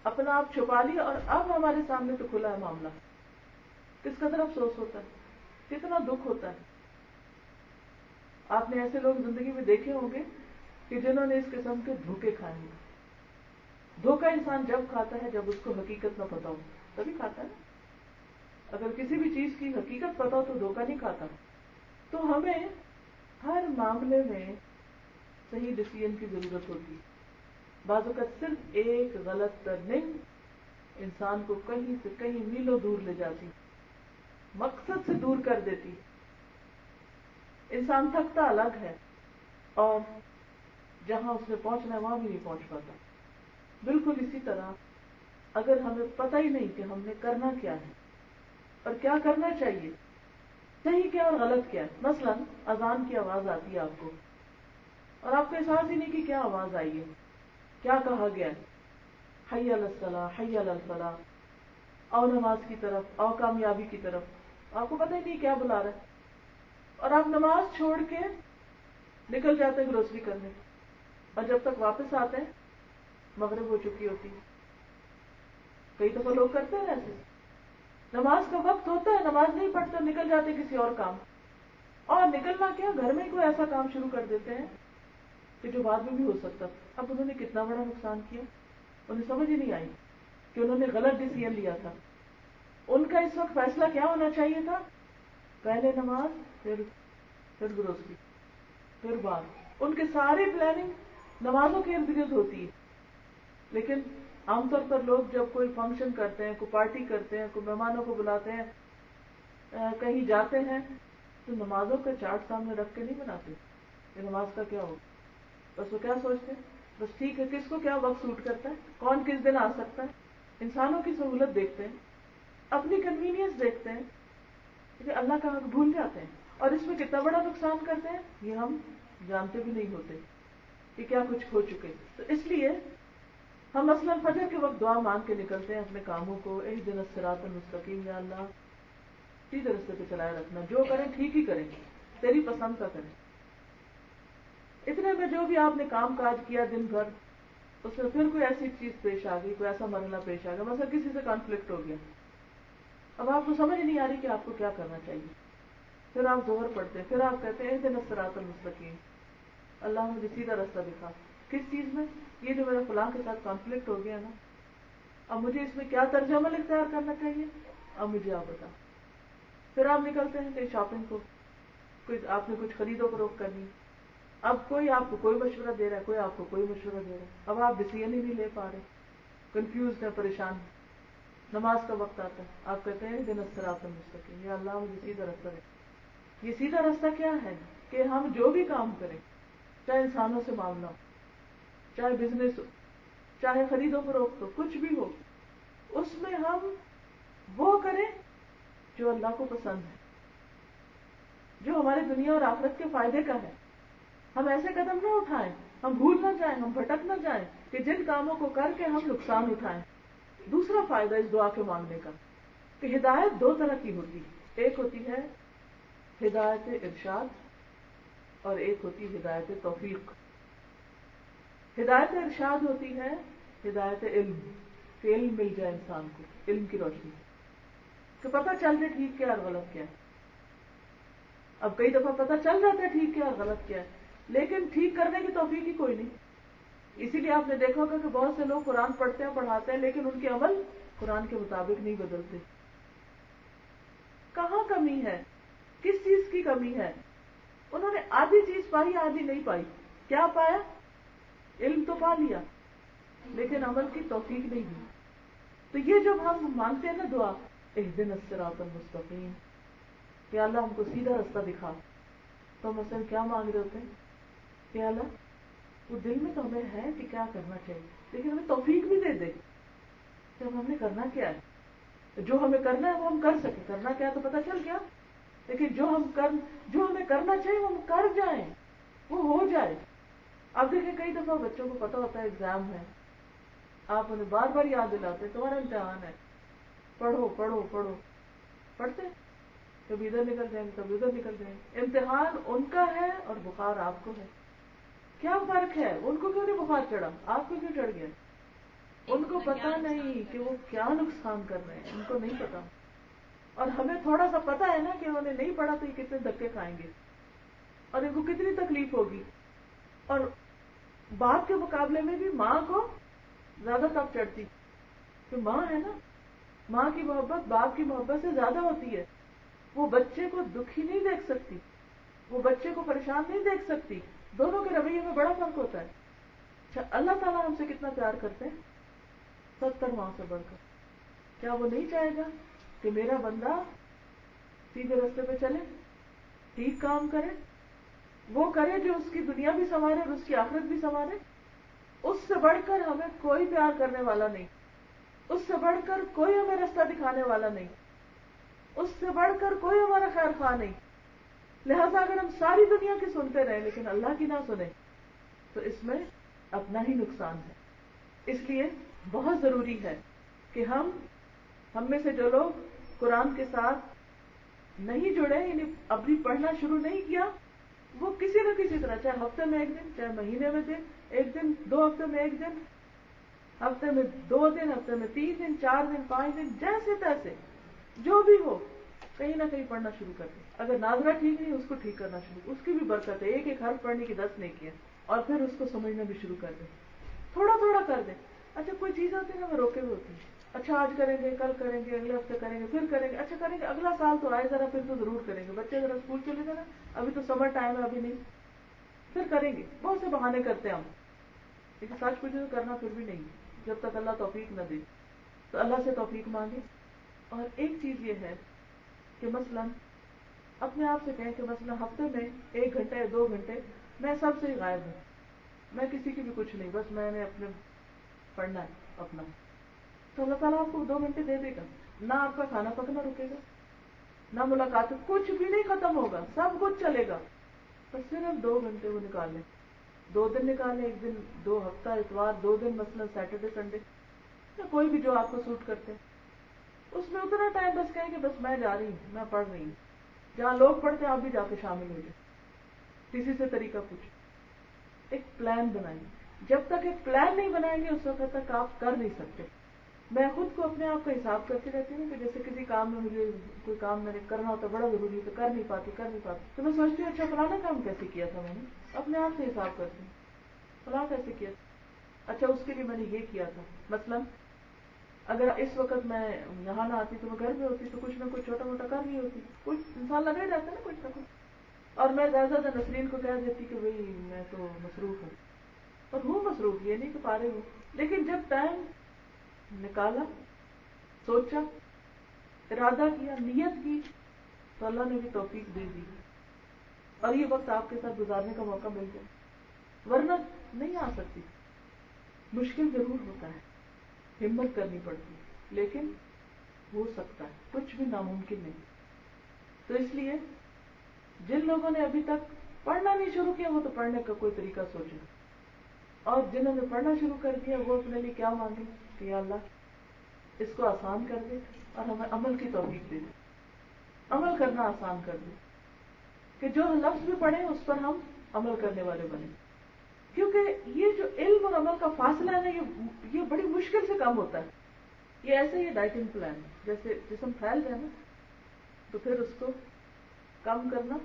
اپنا آپ چھپا لیا اور اب ہمارے سامنے تو کھلا ہے معاملہ. کس قدر افسوس ہوتا ہے، کتنا دکھ ہوتا ہے. آپ نے ایسے لوگ زندگی میں دیکھے ہوں گے کہ جنہوں نے اس قسم کے دھوکے کھائے ہیں. دھوکہ انسان جب کھاتا ہے جب اس کو حقیقت نہ پتا ہو، تبھی کھاتا ہے. اگر کسی بھی چیز کی حقیقت پتا ہو تو دھوکہ نہیں کھاتا. تو ہمیں ہر معاملے میں صحیح ڈیسیژن کی ضرورت ہوتی. بعض اوقات صرف ایک غلط ٹرننگ انسان کو کہیں سے کہیں میلوں دور لے جاتی، مقصد سے دور کر دیتی. انسان تھکتا الگ ہے اور جہاں اس نے پہنچنا ہے وہاں بھی نہیں پہنچ پاتا. بالکل اسی طرح اگر ہمیں پتہ ہی نہیں کہ ہم نے کرنا کیا ہے اور کیا کرنا چاہیے، صحیح کیا اور غلط کیا ہے. مثلاً اذان کی آواز آتی ہے آپ کو اور آپ کو احساس ہی نہیں کہ کیا آواز آئی ہے، کیا کہا گیا ہے، حی علی الصلاۃ، حی علی الفلاح، آؤ نماز کی طرف، آؤ کامیابی کی طرف. آپ کو پتہ ہی نہیں کیا بلا رہا ہے اور آپ نماز چھوڑ کے نکل جاتے ہیں گروسری کرنے، اور جب تک واپس آتے ہیں مغرب ہو چکی ہوتی. کئی دفعہ لوگ کرتے ہیں ایسے، نماز کا وقت ہوتا ہے نماز نہیں پڑھتے، نکل جاتے کسی اور کام، اور نکلنا کیا گھر میں کوئی ایسا کام شروع کر دیتے ہیں کہ جو بعد میں بھی ہو سکتا. اب انہوں نے کتنا بڑا نقصان کیا، انہیں سمجھ ہی نہیں آئی کہ انہوں نے غلط ڈیسیژن لیا تھا. ان کا اس وقت فیصلہ کیا ہونا چاہیے تھا؟ پہلے نماز، پھر گروسری، پھر بات. ان کی ساری پلاننگ نمازوں کے ارد گرد ہوتی ہے. لیکن عام طور پر لوگ جب کوئی فنکشن کرتے ہیں، کوئی پارٹی کرتے ہیں، کوئی مہمانوں کو بلاتے ہیں، کہیں جاتے ہیں تو نمازوں کا چارٹ سامنے رکھ کے نہیں بناتے کہ نماز کا کیا ہو. بس وہ کیا سوچتے ہیں، بس ٹھیک ہے کس کو کیا وقت سوٹ کرتا ہے، کون کس دن آ سکتا ہے. انسانوں کی سہولت دیکھتے ہیں، اپنی کنوینئنس دیکھتے ہیں، کہ اللہ کا حق بھول جاتے ہیں. اور اس میں کتنا بڑا نقصان کرتے ہیں یہ ہم جانتے بھی نہیں ہوتے کہ کیا کچھ ہو چکے. تو اس لیے ہم مثلاً فجر کے وقت دعا مانگ کے نکلتے ہیں اپنے کاموں کو، اہدنا الصراط المستقیم، یا اللہ سیدھے رستے پہ چلائے رکھنا، جو کریں ٹھیک ہی کریں، تیری پسند کا کریں. اتنے میں جو بھی آپ نے کام کاج کیا دن بھر، اس میں پھر کوئی ایسی چیز پیش آ گئی، کوئی ایسا مرحلہ پیش آ گیا، مثلا کسی سے کانفلکٹ ہو گیا، اب آپ کو سمجھ نہیں آ رہی کہ آپ کو کیا کرنا چاہیے. پھر آپ ظہر پڑھتے ہیں، پھر آپ کہتے ہیں اہدنا الصراط المستقیم، اللہ مجھے سیدھا رستہ دکھا. کس چیز میں؟ یہ جو میرا فلاں کے ساتھ کانفلکٹ ہو گیا نا، اب مجھے اس میں کیا طرز عمل اختیار کرنا چاہیے، اب مجھے آپ بتا. پھر آپ نکلتے ہیں کہیں شاپنگ کو، کوئی آپ نے کچھ خرید و فروخت کرنی، اب کوئی آپ کو کوئی مشورہ دے رہا ہے، کوئی آپ کو کوئی مشورہ دے رہا ہے، اب آپ ڈیسیژن ہی نہیں لے پا رہے، کنفیوز ہیں، پریشان. نماز کا وقت آتا ہے، آپ کہتے ہیں اہدنا الصراط المستقیم، یا اللہ مجھے سیدھا رستہ دے. یہ سیدھا رستہ کیا ہے کہ ہم جو بھی کام کریں، چاہے انسانوں سے معاملہ ہو، چاہے بزنس ہو، چاہے خرید و فروخت ہو، کچھ بھی ہو، اس میں ہم وہ کریں جو اللہ کو پسند ہے، جو ہماری دنیا اور آخرت کے فائدے کا ہے. ہم ایسے قدم نہ اٹھائیں، ہم بھول نہ جائیں، ہم بھٹک نہ جائیں کہ جن کاموں کو کر کے ہم نقصان اٹھائیں. دوسرا فائدہ اس دعا کے مانگنے کا کہ ہدایت 2 طرح کی ہوتی ہے، ایک ہوتی ہے ہدایت ارشاد اور ایک ہوتی ہے ہدایت توفیق. ہدایت ارشاد ہوتی ہے ہدایت علم، کہ علم مل جائے انسان کو، علم کی روشنی، کہ پتہ چل جائے ٹھیک کیا اور غلط کیا. اب کئی دفعہ پتہ چل جاتا ہے ٹھیک کیا اور غلط کیا ہے، لیکن ٹھیک کرنے کی توفیق ہی کوئی نہیں. اسی لیے آپ نے دیکھا ہوگا کہ بہت سے لوگ قرآن پڑھتے ہیں پڑھاتے ہیں لیکن ان کے عمل قرآن کے مطابق نہیں بدلتے. کہاں کمی ہے؟ کس چیز کی کمی ہے؟ انہوں نے آدھی چیز پائی آدھی نہیں پائی. کیا پایا؟ علم تو پا لیا لیکن عمل کی توفیق نہیں ہوئی. تو یہ جب ہم مانگتے ہیں نا دعا اہدنا الصراط المستقیم کہ اللہ ہم کو سیدھا رستہ دکھا، تو ہم مثلا کیا مانگ رہے ہوتے ہیں کہ اللہ وہ دل میں تو ہمیں ہے کہ کیا کرنا چاہیے لیکن ہمیں توفیق بھی دے دے کہ ہم نے کرنا کیا ہے. جو ہمیں کرنا ہے وہ ہم کر سکیں. کرنا کیا تو پتہ چل گیا، لیکن جو ہمیں کرنا چاہیے وہ ہم کر جائیں، وہ ہو جائے. اب دیکھیں کئی دفعہ بچوں کو پتا ہوتا ہے ایگزام ہے، آپ انہیں بار بار یاد دلاتے تمہارا امتحان ہے، پڑھو پڑھو پڑھو، پڑھتے کبھی ادھر نکل جائیں گے کبھی ادھر نکل جائیں گے. امتحان ان کا ہے اور بخار آپ کو ہے. کیا فرق ہے؟ ان کو کیوں نہیں بخار چڑھا، آپ کو کیوں چڑھ گیا؟ ان کو پتا نہیں کہ وہ کیا نقصان کر رہے ہیں، ان کو نہیں پتا. اور ہمیں تھوڑا سا پتا ہے نا کہ انہوں نے نہیں پڑھا تو یہ کتنے دھکے کھائیں گے اور ان کو کتنی تکلیف ہوگی. اور باپ کے مقابلے میں بھی ماں کو زیادہ تب چڑھتی کہ ماں ہے نا، ماں کی محبت باپ کی محبت سے زیادہ ہوتی ہے. وہ بچے کو دکھی نہیں دیکھ سکتی، وہ بچے کو پریشان نہیں دیکھ سکتی. دونوں کے رویے میں بڑا فرق ہوتا ہے. اچھا اللہ تعالیٰ ہم سے کتنا پیار کرتے ہیں 70 ماں سے بڑھ کر. کیا وہ نہیں چاہے گا کہ میرا بندہ سیدھے راستے پہ چلے، ٹھیک کام کرے، وہ کرے جو اس کی دنیا بھی سنوارے اور اس کی آخرت بھی سنوارے؟ اس سے بڑھ کر ہمیں کوئی پیار کرنے والا نہیں، اس سے بڑھ کر کوئی ہمیں راستہ دکھانے والا نہیں، اس سے بڑھ کر کوئی ہمارا خیر خواہ نہیں. لہذا اگر ہم ساری دنیا کی سنتے رہیں لیکن اللہ کی نہ سنیں تو اس میں اپنا ہی نقصان ہے. اس لیے بہت ضروری ہے کہ ہم میں سے جو لوگ قرآن کے ساتھ نہیں جڑے، یعنی ابھی پڑھنا شروع نہیں کیا، وہ کسی نہ کسی طرح، چاہے ہفتے میں 1 دن، چاہے مہینے میں 1 دن، 2 ہفتے میں 1 دن، ہفتے میں 2 دن، ہفتے میں 3 دن، 4 دن، 5 دن، جیسے تیسے جو بھی ہو کہیں نہ کہیں پڑھنا شروع کر دیں. اگر ناظرہ ٹھیک نہیں اس کو ٹھیک کرنا شروع، اس کی بھی برکت ہے. ایک حرف پڑھنے کی 10 نیکیاں، اور پھر اس کو سمجھنا بھی شروع کر دیں، تھوڑا تھوڑا کر دیں. اچھا کوئی چیز ہوتی ہے نا وہ روکے ہوئے ہوتی ہے، اچھا آج کریں گے، کل کریں گے، اگلے ہفتے کریں گے، پھر کریں گے، اچھا کریں گے، اگلا سال تو آئے ذرا، پھر تو ضرور کریں گے. بچے ذرا اسکول چلے جانا، ابھی تو سمر ٹائم ہے ابھی نہیں، پھر کریں گے. بہت سے بہانے کرتے ہیں ہم، لیکن سچ پوچھے تو کرنا پھر بھی نہیں جب تک اللہ توفیق نہ دے. تو اللہ سے توفیق مانگے. اور ایک چیز یہ ہے کہ مثلا اپنے آپ سے کہیں کہ مثلا ہفتے میں 1 گھنٹے یا 2 گھنٹے میں سب سے ہی غائب ہوں، میں کسی کی بھی کچھ نہیں، بس میں نے اپنے پڑھنا ہے اپنا. تو اللہ تعالیٰ آپ کو 2 گھنٹے دے دے گا. نہ آپ کا کھانا پکنا رکے گا، نہ ملاقات، کچھ بھی نہیں ختم ہوگا، سب کچھ چلے گا. بس صرف 2 گھنٹے وہ نکال لیں، 2 دن نکال لیں، 1 دن، 2 ہفتہ اتوار، 2 دن مثلا سیٹرڈے سنڈے، یا کوئی بھی جو آپ کو سوٹ کرتے، اس میں اتنا ٹائم بس کہیں کہ بس میں جا رہی ہوں، میں پڑھ رہی ہوں. جہاں لوگ پڑھتے ہیں آپ بھی جا کے شامل ہو جائیں، کسی سے طریقہ پوچھیں. ایک پلان بنائیں. جب تک ایک پلان نہیں بنائیں گے اس وقت تک آپ کر نہیں سکتے. میں خود کو اپنے آپ کا حساب کرتی رہتی ہوں کہ جیسے کسی کام میں مجھے کوئی کام میں نے کرنا ہوتا بڑا ضروری ہے تو کر نہیں پاتی تو میں سوچتی ہوں اچھا فلانا کام کیسے کیا تھا میں نے، اپنے آپ سے حساب کرتی ہوں فلاں کیسے کیا تھا، اچھا اس کے لیے میں نے یہ کیا تھا. مثلا اگر اس وقت میں یہاں نہ آتی تو میں گھر میں ہوتی تو کچھ نہ کچھ چھوٹا موٹا کر رہی ہوتی، کچھ انسان لگا ہی رہتا ہے نا کچھ نہ کچھ. اور میں زیادہ نسرین کو کہہ دیتی کہ بھئی میں تو مصروف ہوں، اور ہوں مصروف، یہ نہیں کہ پارے ہوں، لیکن جب ٹائم نکالا، سوچا، ارادہ کیا، نیت کی تو اللہ نے بھی توفیق دے دی اور یہ وقت آپ کے ساتھ گزارنے کا موقع مل گیا. ورنہ نہیں آ سکتی. مشکل ضرور ہوتا ہے، ہمت کرنی پڑتی ہے، لیکن ہو سکتا ہے، کچھ بھی ناممکن نہیں. تو اس لیے جن لوگوں نے ابھی تک پڑھنا نہیں شروع کیا وہ تو پڑھنے کا کوئی طریقہ سوچیں، اور جنہوں نے پڑھنا شروع کر دیا وہ اپنے لیے کیا مانگے کہ یا اللہ اس کو آسان کر دے اور ہمیں عمل کی توفیق دے دے، عمل کرنا آسان کر دے، کہ جو لفظ بھی پڑھیں اس پر ہم عمل کرنے والے بنیں. کیونکہ یہ جو علم اور عمل کا فاصلہ ہے نا یہ بڑی مشکل سے کم ہوتا ہے. یہ ایسے ہی ڈائٹنگ پلان، جیسے جسم پھیل جائے نا تو پھر اس کو کم کرنا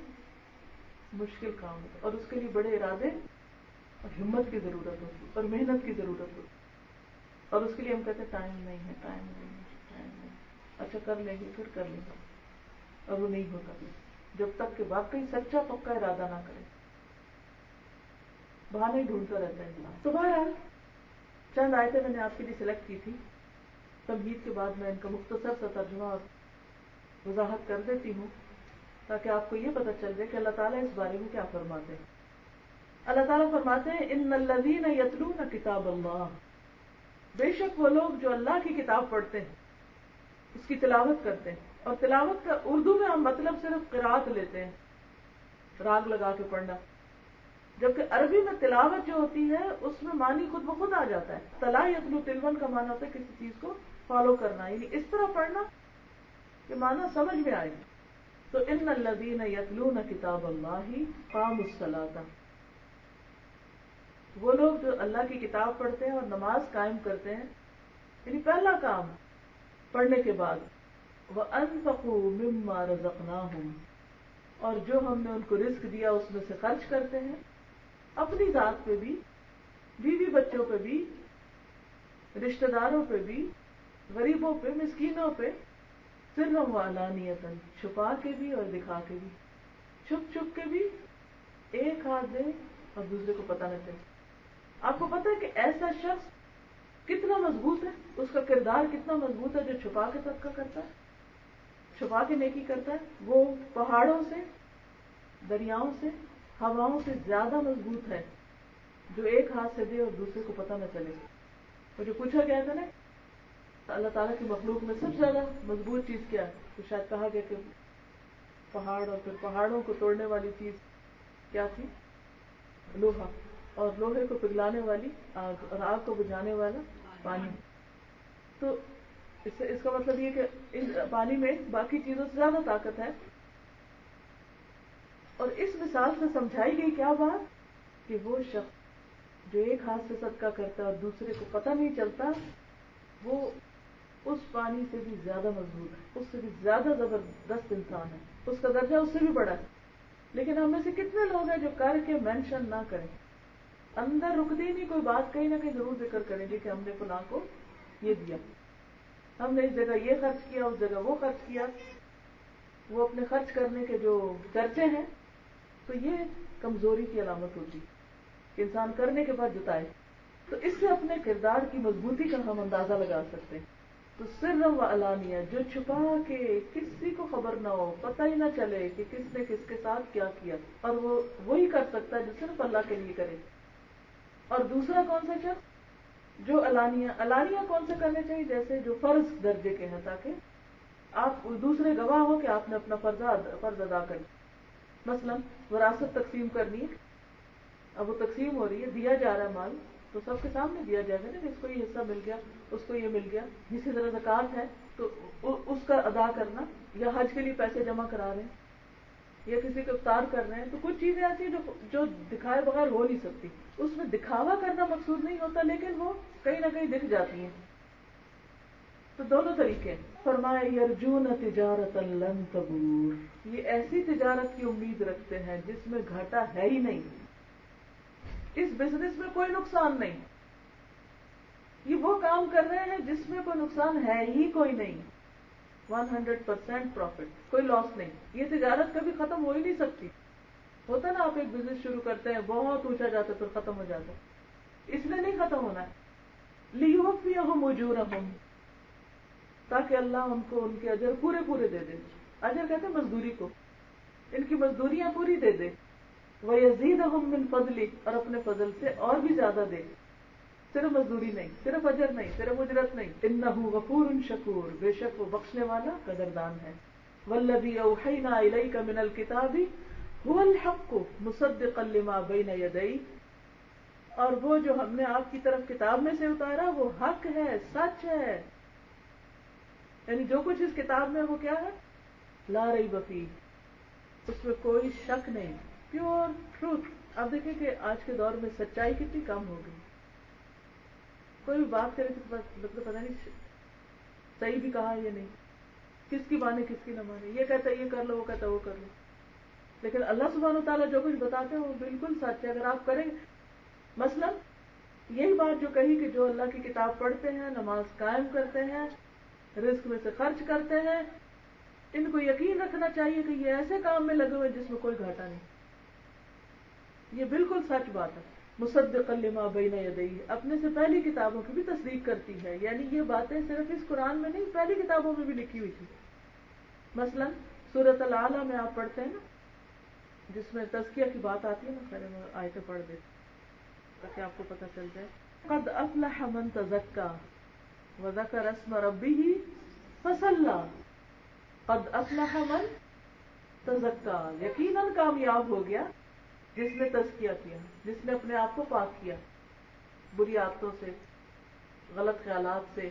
مشکل کام ہوتا ہے اور اس کے لیے بڑے ارادے اور ہمت کی ضرورت ہوتی ہے اور محنت کی ضرورت ہوتی ہے، اور اس کے لیے ہم کہتے ہیں ٹائم نہیں ہے، ٹائم نہیں ہے، ٹائم نہیں ہے، اچھا کر لیں گے، پھر کر لیں گے، اور وہ نہیں ہوتا جب تک کہ واقعی سچا پکا ارادہ نہ کرے، بہانے ڈھونڈتا رہتا ہے انسان۔ تو بہرحال چند آیتیں میں نے آپ کے لیے سلیکٹ کی تھی، تمہید کے بعد میں ان کا مختصر سا ترجمہ اور وضاحت کر دیتی ہوں تاکہ آپ کو یہ پتہ چل جائے کہ اللہ تعالیٰ اس بارے میں کیا فرماتے ہیں۔ اللہ تعالیٰ فرماتے ہیں ان الذین یتلون کتاب اللہ، بے شک وہ لوگ جو اللہ کی کتاب پڑھتے ہیں، اس کی تلاوت کرتے ہیں، اور تلاوت کا اردو میں ہم مطلب صرف قرات لیتے ہیں، راگ لگا کے پڑھنا، جبکہ عربی میں تلاوت جو ہوتی ہے اس میں معنی خود بخود آ جاتا ہے۔ تلا یتلو تلون کا معنی ہوتا ہے کسی چیز کو فالو کرنا، یعنی اس طرح پڑھنا کہ معنی سمجھ میں آئے۔ تو ان الذین یتلون کتاب اللہ قاموا الصلاۃ، وہ لوگ جو اللہ کی کتاب پڑھتے ہیں اور نماز قائم کرتے ہیں، یعنی پہلا کام پڑھنے کے بعد وَأَنفَقُوا مِمَّا رَزَقْنَاهُمْ، اور جو ہم نے ان کو رزق دیا اس میں سے خرچ کرتے ہیں، اپنی ذات پہ بھی، بیوی بچوں پہ بھی، رشتہ داروں پہ بھی، غریبوں پہ، مسکینوں پہ، سرًا وعلانیةً، چھپا کے بھی اور دکھا کے بھی، چھپ چھپ کے بھی، ایک ہاتھ دے اور دوسرے کو پتہ نہ چلے۔ آپ کو پتہ ہے کہ ایسا شخص کتنا مضبوط ہے، اس کا کردار کتنا مضبوط ہے جو چھپا کے صدقہ کرتا ہے، چھپا کے نیکی کرتا ہے، وہ پہاڑوں سے، دریاؤں سے، ہواؤں سے زیادہ مضبوط ہے جو ایک ہاتھ سے دے اور دوسرے کو پتہ نہ چلے۔ اور جو پوچھا گیا تھا نا اللہ تعالیٰ کی مخلوق میں سب سے زیادہ مضبوط چیز کیا ہے، تو شاید کہا گیا کہ پہاڑ، اور پھر پہاڑوں کو توڑنے والی چیز کیا تھی؟ لوہا، اور لوہے کو پگھلانے والی آگ، اور آگ کو بجھانے والا پانی۔ تو اس کا مطلب یہ کہ اس پانی میں باقی چیزوں سے زیادہ طاقت ہے۔ اور اس مثال سے سمجھائی گئی کیا بات کہ وہ شخص جو ایک ہاتھ سے صدقہ کرتا ہے اور دوسرے کو پتہ نہیں چلتا، وہ اس پانی سے بھی زیادہ مضبوط ہے، اس سے بھی زیادہ زبردست انسان ہے، اس کا درجہ اس سے بھی بڑا ہے۔ لیکن ہم میں سے کتنے لوگ ہیں جو کر کے مینشن نہ کریں، اندر رکتی نہیں، کوئی بات کہیں نہ کہیں ضرور ذکر کریں گے کہ ہم نے فلاں کو یہ دیا، ہم نے اس جگہ یہ خرچ کیا، اس جگہ وہ خرچ کیا، وہ اپنے خرچ کرنے کے جو چرچے ہیں۔ تو یہ کمزوری کی علامت ہوتی کہ انسان کرنے کے بعد جتائے۔ تو اس سے اپنے کردار کی مضبوطی کا ہم اندازہ لگا سکتے ہیں۔ تو سر و علانیہ، جو چھپا کے کسی کو خبر نہ ہو، پتہ ہی نہ چلے کہ کس نے کس کے ساتھ کیا کیا، اور وہ وہی کر سکتا ہے جو صرف اللہ کے لیے کرے۔ اور دوسرا کون سا شخص جو علانیہ کون سے کرنے چاہیے؟ جیسے جو فرض درجے کے ہیں، تاکہ آپ دوسرے گواہ ہو کہ آپ نے اپنا فرض ادا کر۔ مثلا وراثت تقسیم کرنی ہے، اب وہ تقسیم ہو رہی ہے، دیا جا رہا ہے مال، تو سب کے سامنے دیا جائے گا نا کہ اس کو یہ حصہ مل گیا، اس کو یہ مل گیا۔ اسی طرح زکوٰۃ ہے تو اس کا ادا کرنا، یا حج کے لیے پیسے جمع کرا رہے ہیں یا کسی کو افطار کر رہے ہیں، تو کچھ چیزیں ایسی ہیں جو دکھائے بغیر ہو نہیں سکتی۔ اس میں دکھاوا کرنا مقصود نہیں ہوتا، لیکن وہ کہیں نہ کہیں دکھ جاتی ہیں۔ تو دونوں طریقے فرمایا یرجون تجارتا لن تبور، یہ ایسی تجارت کی امید رکھتے ہیں جس میں گھاٹا ہے ہی نہیں، اس بزنس میں کوئی نقصان نہیں، یہ وہ کام کر رہے ہیں جس میں کوئی نقصان ہے ہی کوئی نہیں، 100% پروفٹ، کوئی لاس نہیں۔ یہ تجارت کبھی ختم ہو ہی نہیں سکتی۔ ہوتا نا آپ ایک بزنس شروع کرتے ہیں، بہت اونچا جاتا ہے پھر ختم ہو جاتا ہے، اس لیے نہیں ختم ہونا ہے۔ لیوفیہم اجورہم، تاکہ اللہ ان کو ان کے اجر پورے پورے دے دے۔ اجر کہتے ہیں مزدوری کو، ان کی مزدوریاں پوری دے دے۔ وَيَزِيدَهُم مِّن فَضْلِهِ، اور اپنے فضل سے اور بھی زیادہ دے، صرف مزدوری نہیں، صرف اجر نہیں، صرف اجرت نہیں۔ إِنَّهُ غَفُورٌ شَكُورٌ، بے شک وہ بخشنے والا قدردان ہے۔ وَالَّذِي أَوْحَيْنَا إِلَيْكَ مِنَ الْكِتَابِ هُوَ الْحَقُّ مُصَدِّقًا لِمَا بَيْنَ يَدَيْهِ، اور وہ جو ہم نے آپ کی طرف کتاب میں سے اتارا وہ حق ہے، سچ ہے، یعنی جو کچھ اس کتاب میں وہ کیا ہے؟ لا ریب فیہ، اس میں کوئی شک نہیں، پیور ٹروتھ۔ اب دیکھیں کہ آج کے دور میں سچائی کتنی کم ہو گئی، کوئی بھی بات کرے تو مطلب پتہ نہیں صحیح بھی کہا یا نہیں، کس کی مانے کس کی نہ مانے، یہ کہتا ہے یہ کر لو، وہ کہتا ہے وہ کر لو۔ لیکن اللہ سبحانہ وتعالیٰ جو کچھ بتاتے ہیں وہ بالکل سچ ہے. اگر آپ کریں مثلا یہی بات جو کہی کہ جو اللہ کی کتاب پڑھتے ہیں، نماز قائم کرتے ہیں، رزق میں سے خرچ کرتے ہیں، ان کو یقین رکھنا چاہیے کہ یہ ایسے کام میں لگے ہوئے جس میں کوئی گھاٹا نہیں. یہ بالکل سچ بات ہے. مصدقا لما بین یدیہ، اپنے سے پہلی کتابوں کی بھی تصدیق کرتی ہے. یعنی یہ باتیں صرف اس قرآن میں نہیں، پہلی کتابوں میں بھی لکھی ہوئی تھی. مثلا سورۃ الاعلیٰ میں آپ پڑھتے ہیں نا، جس میں تزکیہ کی بات آتی ہے نا، پہلے میں آیتیں پڑھ دیں تاکہ آپ کو پتہ چل جائے. قد افلح من تزکا وذکر اسم ربہ فصلی. قد افلح من تزکا، یقیناً کامیاب ہو گیا جس نے تزکیہ کیا، جس نے اپنے آپ کو پاک کیا بری عادتوں سے، غلط خیالات سے،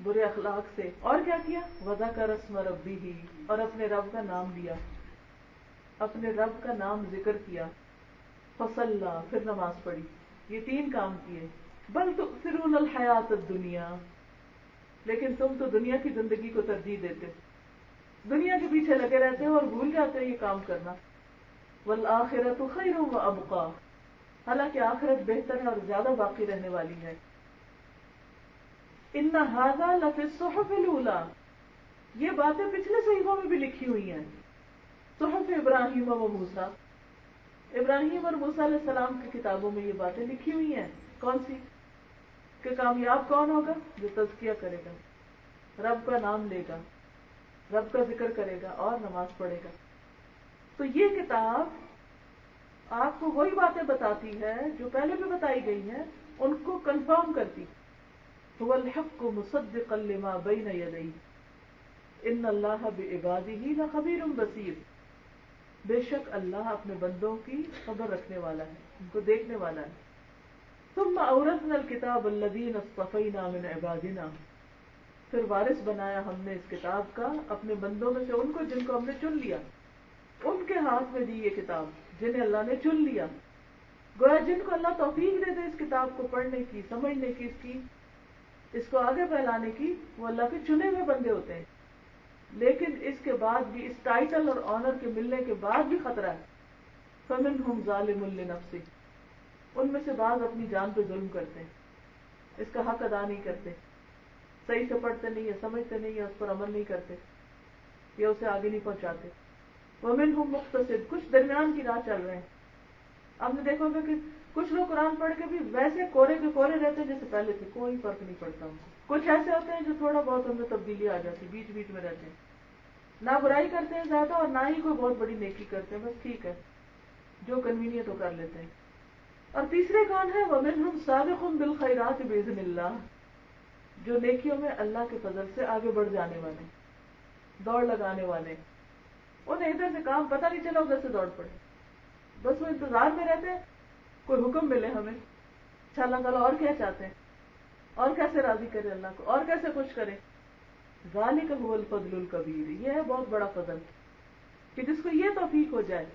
برے اخلاق سے. اور کیا کیا؟ وذکر اسم ربہ، اور اپنے رب کا نام لیا، اپنے رب کا نام ذکر کیا. فصلی، پھر نماز پڑھی. یہ 3 کام کیے. بل تؤثرون الحیات الدنیا، لیکن تم تو دنیا کی زندگی کو ترجیح دیتے ہو، دنیا کے پیچھے لگے رہتے ہو اور بھول جاتے ہو یہ کام کرنا. والآخرۃ خیر وابقی، حالانکہ آخرت بہتر ہے اور زیادہ باقی رہنے والی ہے. ان ھذا لفی الصحف الاولی، یہ باتیں پچھلے صحیفوں میں بھی لکھی ہوئی ہیں. صحف ابراہیم و موسیٰ، ابراہیم اور موسیٰ علیہ السلام کی کتابوں میں یہ باتیں لکھی ہوئی ہیں. کون سی؟ کہ کامیاب کون ہوگا؟ جو تزکیہ کرے گا، رب کا نام لے گا، رب کا ذکر کرے گا اور نماز پڑھے گا. تو یہ کتاب آپ کو وہی باتیں بتاتی ہے جو پہلے بھی بتائی گئی ہیں، ان کو کنفرم کرتی. هو الحق مصدقا لما بین یدیہ ان اللہ بعبادہ لخبیر بصیر. بے شک اللہ اپنے بندوں کی خبر رکھنے والا ہے، ان کو دیکھنے والا ہے. ثم اورثنا الکتاب الذین اصطفینا من عبادنا، پھر وارث بنایا ہم نے اس کتاب کا اپنے بندوں میں سے ان کو جن کو ہم نے چن لیا. ان کے ہاتھ میں دی یہ کتاب جنہیں اللہ نے چن لیا. گویا جن کو اللہ توفیق دے دے اس کتاب کو پڑھنے کی، سمجھنے کی، اس کو آگے پھیلانے کی، وہ اللہ کے چنے ہوئے بندے ہوتے ہیں. لیکن اس کے بعد بھی، اس ٹائٹل اور آنر کے ملنے کے بعد بھی خطرہ ہے. فَمِنْهُمْ ظَالِمٌ لِنَفْسِهِ، ان میں سے بعض اپنی جان پہ ظلم کرتے ہیں، اس کا حق ادا نہیں کرتے، صحیح سے پڑھتے نہیں ہے، سمجھتے نہیں ہے، اس پر عمل نہیں کرتے یا اسے آگے نہیں پہنچاتے. وَمِنْهُمْ مُقْتَصِدٌ، کچھ درمیان کی راہ چل رہے ہیں. آپ نے دیکھا ہوگا کہ کچھ لوگ قرآن پڑھ کے بھی ویسے کورے کے کورے رہتے ہیں جیسے پہلے تھے، کوئی فرق نہیں پڑتا ان کو. کچھ ایسے ہوتے ہیں جو تھوڑا بہت ان میں تبدیلی آ جاتی، بیچ بیچ میں رہتے ہیں، نہ برائی کرتے ہیں زیادہ اور نہ ہی کوئی بہت بڑی نیکی کرتے ہیں، بس ٹھیک ہے جو کنوینئنٹ ہو کر لیتے ہیں. اور تیسرے کون ہے؟ وَمِنْهُمْ سَابِقٌ بِالْخَيْرَاتِ بِإِذْنِ اللَّهِ، جو نیکیوں میں اللہ کے فضل سے آگے بڑھ جانے والے، دوڑ لگانے والے. انہیں ادھر سے کام پتہ نہیں چلا، ادھر سے دوڑ پڑے، بس وہ انتظار میں رہتے ہیں کوئی حکم ملے ہمیں. اچھا اللہ تعالیٰ اور کیا چاہتے ہیں، اور کیسے راضی کرے اللہ کو، اور کیسے خوش کرے. ذالک هو الفضل الکبیر، یہ ہے بہت بڑا فضل کہ جس کو یہ توفیق ہو جائے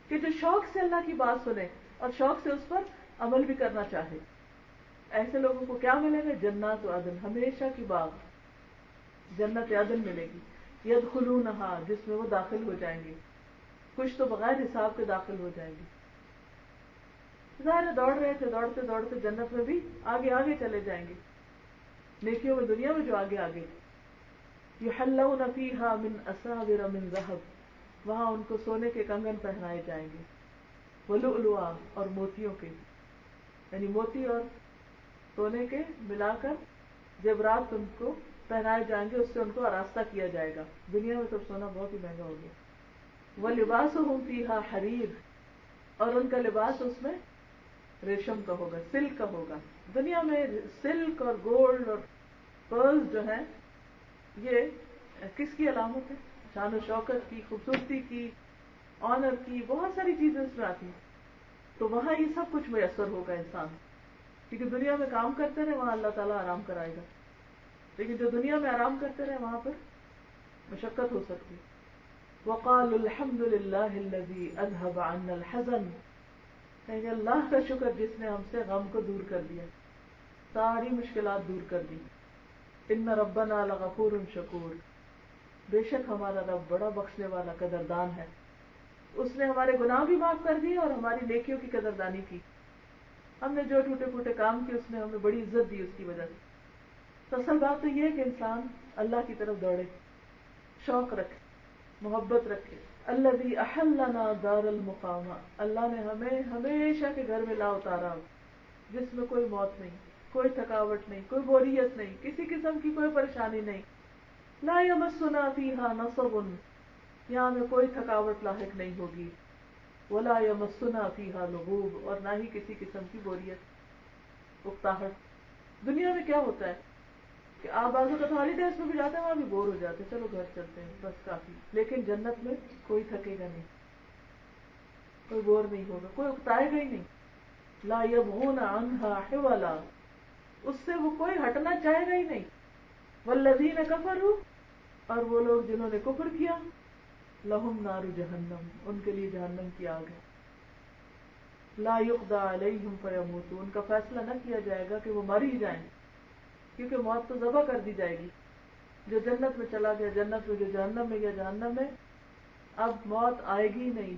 کہ جو شوق سے اللہ کی بات سنے اور شوق سے اس پر عمل بھی کرنا چاہے. ایسے لوگوں کو کیا ملے گا؟ جنات عدن، ہمیشہ کی باغ، جنت عدن ملے گی. یدخلونہا، جس میں وہ داخل ہو جائیں گے، کچھ تو بغیر حساب کے داخل ہو جائیں گے. ظاہر دوڑ رہے تھے، دوڑتے دوڑتے جنت میں بھی آگے آگے چلے جائیں گے، نیکیوں میں دنیا میں جو آگے آگے. یحلون فیہا من اساور من ذہب، وہاں ان کو سونے کے کنگن پہنائے جائیں گے. ولؤلؤا، اور موتیوں کے، یعنی موتی اور سونے کے ملا کر زیورات ان کو پہنائے جائیں گے، اس سے ان کو آراستہ کیا جائے گا. دنیا میں تو سونا بہت ہی مہنگا ہو گیا. وَلِبَاسُهُمْ فِيهَا حَرِيرٌ، اور ان کا لباس اس میں ریشم کا ہوگا، سلک کا ہوگا. دنیا میں سلک اور گولڈ اور پرلز جو ہیں یہ کس کی علامت ہے؟ شان و شوکت کی، خوبصورتی کی، آنر کی، بہت ساری چیزیں اس میں آتی ہیں. تو وہاں یہ سب کچھ میسر ہوگا انسان، کیونکہ دنیا میں کام کرتے رہے وہاں اللہ تعالیٰ آرام کرائے گا. لیکن جو دنیا میں آرام کرتے رہے وہاں پر مشقت ہو سکتی. وَقَالُوا الْحَمْدُ لِلَّهِ الَّذِي أَذْهَبَ عَنَّا الْحَزَنَ، کہیں اللہ کا شکر جس نے ہم سے غم کو دور کر دیا، ساری مشکلات دور کر دی. إِنَّ رَبَّنَا لَغَفُورٌ شَكُورٌ، بے شک ہمارا رب بڑا بخشنے والا قدردان ہے. اس نے ہمارے گناہ بھی معاف کر دیے اور ہماری نیکیوں کی قدردانی کی. ہم نے جو ٹوٹے پھوٹے کام کیے اس نے ہمیں بڑی عزت دی اس کی وجہ سے. تو اصل بات تو یہ ہے کہ انسان اللہ کی طرف دوڑے، شوق رکھے، محبت رکھے. الذی احلنا دار المقامہ، اللہ نے ہمیں ہمیشہ کے گھر میں لا اتارا جس میں کوئی موت نہیں، کوئی تھکاوٹ نہیں، کوئی بوریت نہیں، کسی قسم کی کوئی پریشانی نہیں. لا یمسنا فیہا نصب، یہاں میں کوئی تھکاوٹ لاحق نہیں ہوگی. ولا یمسنا فیہا لغوب، اور نہ ہی کسی قسم کی بوریت، اکتاہٹ. دنیا میں کیا ہوتا ہے کہ آپ بعض اوقات ہالیڈیز میں بھی جاتے ہیں، وہاں بھی بور ہو جاتے ہیں، چلو گھر چلتے ہیں بس کافی. لیکن جنت میں کوئی تھکے گا نہیں، کوئی بور نہیں ہوگا، کوئی اکتائے گا ہی نہیں. لا یبغون عنہا حولا، اس سے وہ کوئی ہٹنا چاہے گا ہی نہیں. والذین کفروا، اور وہ لوگ جنہوں نے کفر کیا، لہم نار جہنم، ان کے لیے جہنم کی آگ ہے. لا یقضى علیہم فیموتوا، ان کا فیصلہ نہ کیا جائے گا کہ وہ مر ہی جائیں، کیونکہ موت تو ذبح کر دی جائے گی. جو جنت میں چلا گیا جنت میں، جو جہنم میں گیا جہنم میں. اب موت آئے گی نہیں.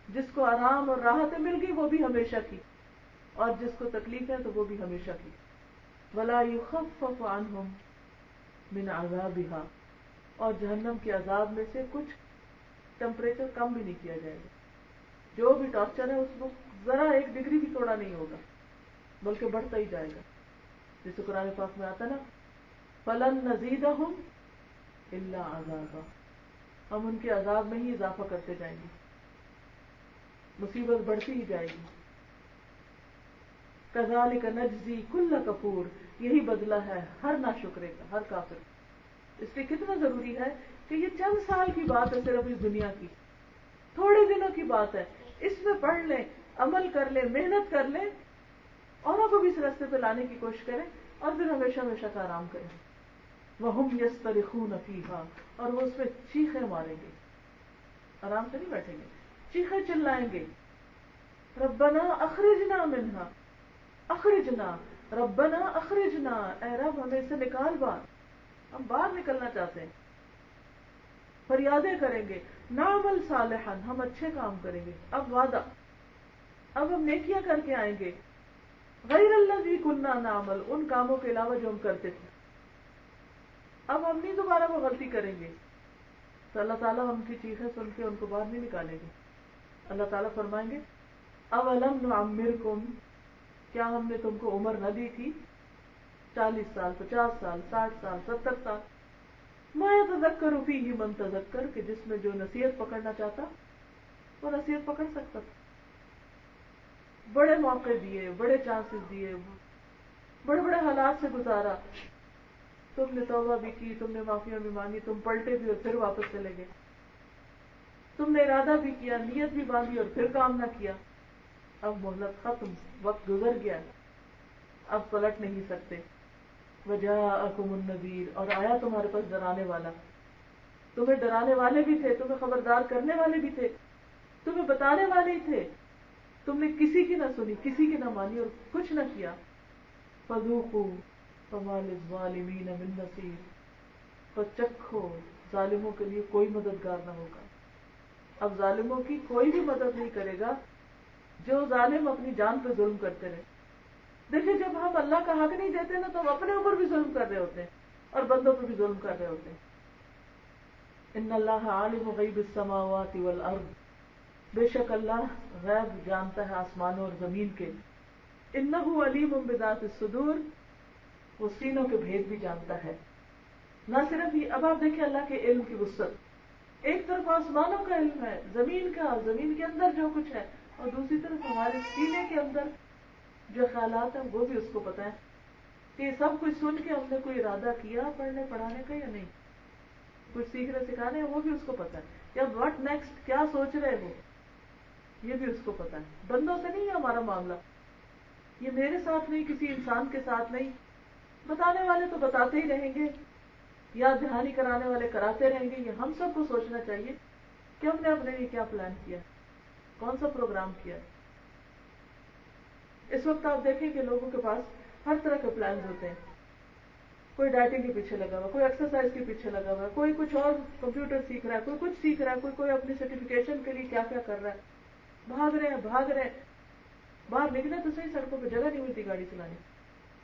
جس کو آرام اور راحتیں مل گئی وہ بھی ہمیشہ کی، اور جس کو تکلیف ہے تو وہ بھی ہمیشہ کی. ولا یخفف عنہم من عذابها، اور جہنم کے عذاب میں سے کچھ ٹمپریچر کم بھی نہیں کیا جائے گا. جو بھی ٹارچر ہے اس کو ذرا 1 ڈگری بھی تھوڑا نہیں ہوگا، بلکہ بڑھتا ہی جائے گا. جیسے قرآن پاک میں آتا نا، فلن نزیدہم الا عذابا، ہم ان کے عذاب میں ہی اضافہ کرتے جائیں گے، مصیبت بڑھتی ہی جائے گی. کذالک نجزی کل کفور، یہی بدلہ ہے ہر ناشکرے کا، ہر کافر. اس لیے کتنا ضروری ہے کہ یہ چند سال کی بات ہے، صرف اس دنیا کی تھوڑے دنوں کی بات ہے، اس میں پڑھ لیں، عمل کر لیں، محنت کر لیں، اوروں کو بھی اس راستے پہ لانے کی کوشش کریں، اور پھر ہمیشہ ہمیشہ کا آرام کریں. وَهُمْ يَسْتَرِخُونَ فِيهَا، اور وہ اس پہ چیخیں ماریں گے، آرام سے نہیں بیٹھیں گے، چیخیں چلائیں گے. ربنا اخرجنا منہا، اخرجنا، ربنا اخرجنا، اے رب ہمیں سے نکال باہر، ہم باہر نکلنا چاہتے ہیں. فریادیں کریں گے، نعمل صالحا، ہم اچھے کام کریں گے. اب وعدہ، اب ہم نیکیاں کر کے آئیں گے، غیر الذی کنا نعمل، ان کاموں کے علاوہ جو ہم کرتے تھے. اب ہم نہیں دوبارہ وہ غلطی کریں گے. تو اللہ تعالیٰ ہم کی چیخیں سن کے ان کو باہر نہیں نکالیں گے. اللہ تعالیٰ فرمائیں گے، اولم نعمرکم، کیا ہم نے تم کو عمر نہ دی تھی 40 سال، 50 سال، 60 سال، 70 سال. ما یتذکر فیہ من تذکر، کہ جس میں جو نصیحت پکڑنا چاہتا وہ نصیحت پکڑ سکتا تھا. بڑے موقع دیے، بڑے چانسز دیے، بڑے بڑے حالات سے گزارا، تم نے توبہ بھی کی، تم نے معافیاں بھی مانگی، تم پلٹے بھی اور پھر واپس چلے گئے. تم نے ارادہ بھی کیا، نیت بھی باندھی اور پھر کام نہ کیا. اب مہلت ختم، وقت گزر گیا، اب پلٹ نہیں سکتے. وجاءکم النذیر، اور آیا تمہارے پاس ڈرانے والا. تمہیں ڈرانے والے بھی تھے، تمہیں خبردار کرنے والے بھی تھے، تمہیں بتانے والے ہی تھے. تم نے کسی کی نہ سنی، کسی کی نہ مانی اور کچھ نہ کیا. فذوقوا فما للظالمین من نصیر، تو چکھو، ظالموں کے لیے کوئی مددگار نہ ہوگا. اب ظالموں کی کوئی بھی مدد نہیں کرے گا، جو ظالم اپنی جان پہ ظلم کرتے رہے. دیکھیں جب ہم اللہ کا حق نہیں دیتے نا تو ہم اپنے اوپر بھی ظلم کر رہے ہوتے ہیں اور بندوں پہ بھی ظلم کر رہے ہوتے ہیں. ان اللہ عالم غیب السماوات والارض، بے شک اللہ غیب جانتا ہے آسمانوں اور زمین کے. انہ علیم بذات الصدور، وہ سینوں کے بھید بھی جانتا ہے. نہ صرف یہ، اب آپ دیکھیں اللہ کے علم کی وسعت. ایک طرف آسمانوں کا علم ہے، زمین کا، زمین کے اندر جو کچھ ہے، اور دوسری طرف ہمارے سینے کے اندر جو خیالات ہیں وہ بھی اس کو پتا ہے. کہ یہ سب کچھ سن کے ہم نے کوئی ارادہ کیا پڑھنے پڑھانے کا یا نہیں، کچھ سیکھنے سکھانے، وہ بھی اس کو پتا ہے. یا واٹ نیکسٹ، کیا سوچ رہے ہو، یہ بھی اس کو پتا ہے. بندوں سے نہیں ہے ہمارا معاملہ، یہ میرے ساتھ نہیں، کسی انسان کے ساتھ نہیں. بتانے والے تو بتاتے ہی رہیں گے، یا دہانی کرانے والے کراتے رہیں گے. یہ ہم سب کو سوچنا چاہیے کہ ہم نے اپنے لیے کیا پلان کیا، کون سا پروگرام کیا. اس وقت آپ دیکھیں کہ لوگوں کے پاس ہر طرح کے پلانز ہوتے ہیں. کوئی ڈائٹنگ کے پیچھے لگا ہوا، کوئی ایکسرسائز کے پیچھے لگا ہوا ہے، کوئی کچھ اور کمپیوٹر سیکھ رہا ہے، کوئی کچھ سیکھ رہا ہے، کوئی اپنی سرٹیفکیشن کے لیے کیا کیا کر رہا ہے، بھاگ رہے ہیں. باہر نکلے تو صحیح، سڑکوں پہ جگہ نہیں ملتی گاڑی چلانے.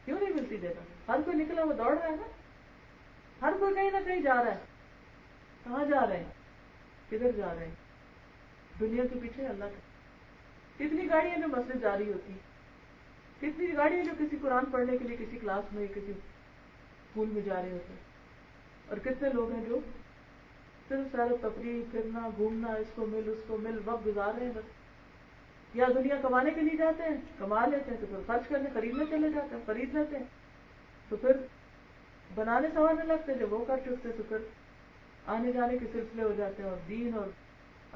کیوں نہیں ملتی جگہ؟ ہر کوئی نکلا وہ دوڑ رہا ہے نا، ہر کوئی کہیں نہ کہیں جا رہا ہے. کہاں جا رہے ہیں؟ کدھر جا رہے ہیں؟ دنیا کے پیچھے، اللہ کے. کتنی گاڑیاں جو مسجد جا رہی ہوتی، کتنی گاڑیاں جو کسی قرآن پڑھنے کے لیے کسی کلاس میں کسی اسکول میں جا رہے ہوتے، اور کتنے لوگ ہیں جو صرف سیر و تفریح، پھرنا، گھومنا، اس کو مل اس کو مل وقت گزار رہے ہیں بس. یا دنیا کمانے کے لیے جاتے ہیں، کما لیتے ہیں تو پھر خرچ کرنے خریدنے چلے جاتے ہیں، خرید لیتے ہیں تو پھر بنانے سنوارنے لگتے ہیں. جب وہ کر چکتے تو پھر آنے جانے کے سلسلے ہو جاتے ہیں، اور دین اور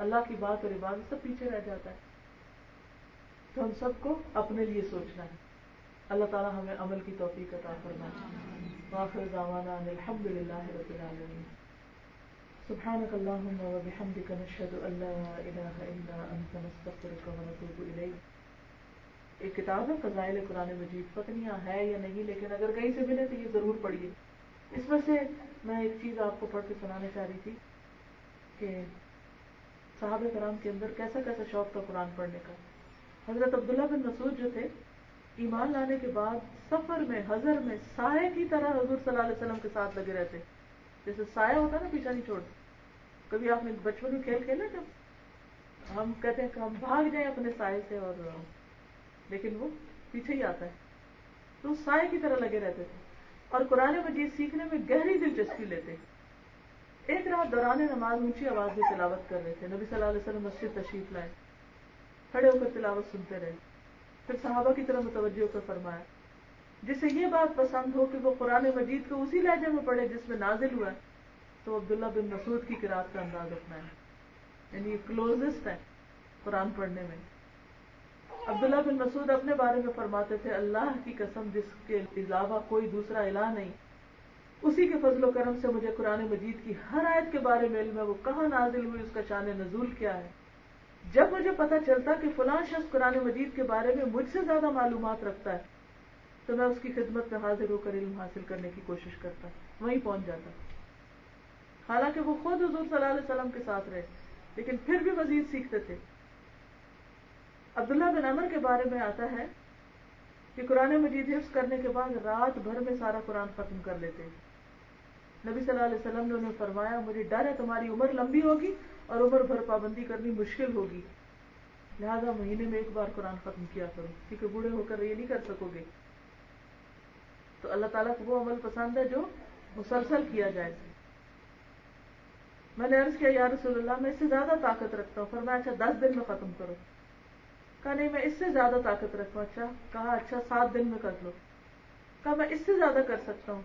اللہ کی بات اور عبادت سب پیچھے رہ جاتا ہے. تو ہم سب کو اپنے لیے سوچنا ہے. اللہ تعالی ہمیں عمل کی توفیق عطا فرمائے. وآخر دعوانا ان الحمد للہ رب العالمین. سبحانك اللهم وبحمدك نشهد ان لا اله الا انت نستغفرك ونتوب الیک. ایک کتاب ہے فضائل قرآن مجید، پتہ نہیں ہے یا نہیں، لیکن اگر کہیں سے ملے تو یہ ضرور پڑھیے. اس میں سے میں ایک چیز آپ کو پڑھ کے سنانا چاہ رہی تھی کہ صحابہ کرام کے اندر کیسا کیسا شوق تھا قرآن پڑھنے کا. حضرت عبداللہ بن مسعود جو تھے، ایمان لانے کے بعد سفر میں، حضر میں سائے کی طرح حضور صلی اللہ علیہ وسلم کے ساتھ لگے رہتے. جیسے سایہ ہوتا نا، پیچھا نہیں چھوڑ. کبھی آپ نے بچپن میں کھیل کھیلا جب ہم کہتے ہیں کہ ہم بھاگ جائیں اپنے سائے سے، اور لیکن وہ پیچھے ہی آتا ہے. تو سائے کی طرح لگے رہتے تھے اور قرآن مجید سیکھنے میں گہری دلچسپی لیتے. ایک رات دوران نماز اونچی آواز میں تلاوت کر رہے تھے. نبی صلی اللہ علیہ وسلم مسجد تشریف لائے، کھڑے ہو کر تلاوت سنتے رہے. پھر صحابہ کی طرف متوجہ ہو کر فرمایا، جسے یہ بات پسند ہو کہ وہ قرآن مجید کو اسی لہجے میں پڑھے جس میں نازل ہوا ہے، تو عبداللہ بن مسعود کی قرات کا انداز اپنائے. یعنی یہ کلوزسٹ ہے قرآن پڑھنے میں. عبداللہ بن مسعود اپنے بارے میں فرماتے تھے، اللہ کی قسم جس کے علاوہ کوئی دوسرا الہ نہیں، اسی کے فضل و کرم سے مجھے قرآن مجید کی ہر آیت کے بارے میں علم ہے، وہ کہاں نازل ہوئی، اس کا شان نزول کیا ہے. جب مجھے پتہ چلتا کہ فلاں شخص قرآن مجید کے بارے میں مجھ سے زیادہ معلومات رکھتا ہے تو میں اس کی خدمت میں حاضر ہو کر علم حاصل کرنے کی کوشش کرتا، وہیں پہنچ جاتا. حالانکہ وہ خود حضور صلی اللہ علیہ وسلم کے ساتھ رہے لیکن پھر بھی مزید سیکھتے تھے. عبداللہ بن عمر کے بارے میں آتا ہے کہ قرآن مجید حفظ کرنے کے بعد رات بھر میں سارا قرآن ختم کر لیتے. نبی صلی اللہ علیہ وسلم نے انہیں فرمایا، مجھے ڈر ہے تمہاری عمر لمبی ہوگی اور عمر بھر پابندی کرنی مشکل ہوگی، لہذا مہینے میں ایک بار قرآن ختم کیا کرو، کیونکہ بوڑھے ہو کر یہ نہیں کر سکو گے. تو اللہ تعالیٰ کو وہ عمل پسند ہے جو مسلسل کیا جائے. میں نے عرض کیا، یا رسول اللہ میں اس سے زیادہ طاقت رکھتا ہوں. فرمایا اچھا 10 دن میں ختم کرو. کہا نہیں میں اس سے زیادہ طاقت رکھتا ہوں. اچھا، کہا اچھا 7 دن میں کر لو. کہا میں اس سے زیادہ کر سکتا ہوں.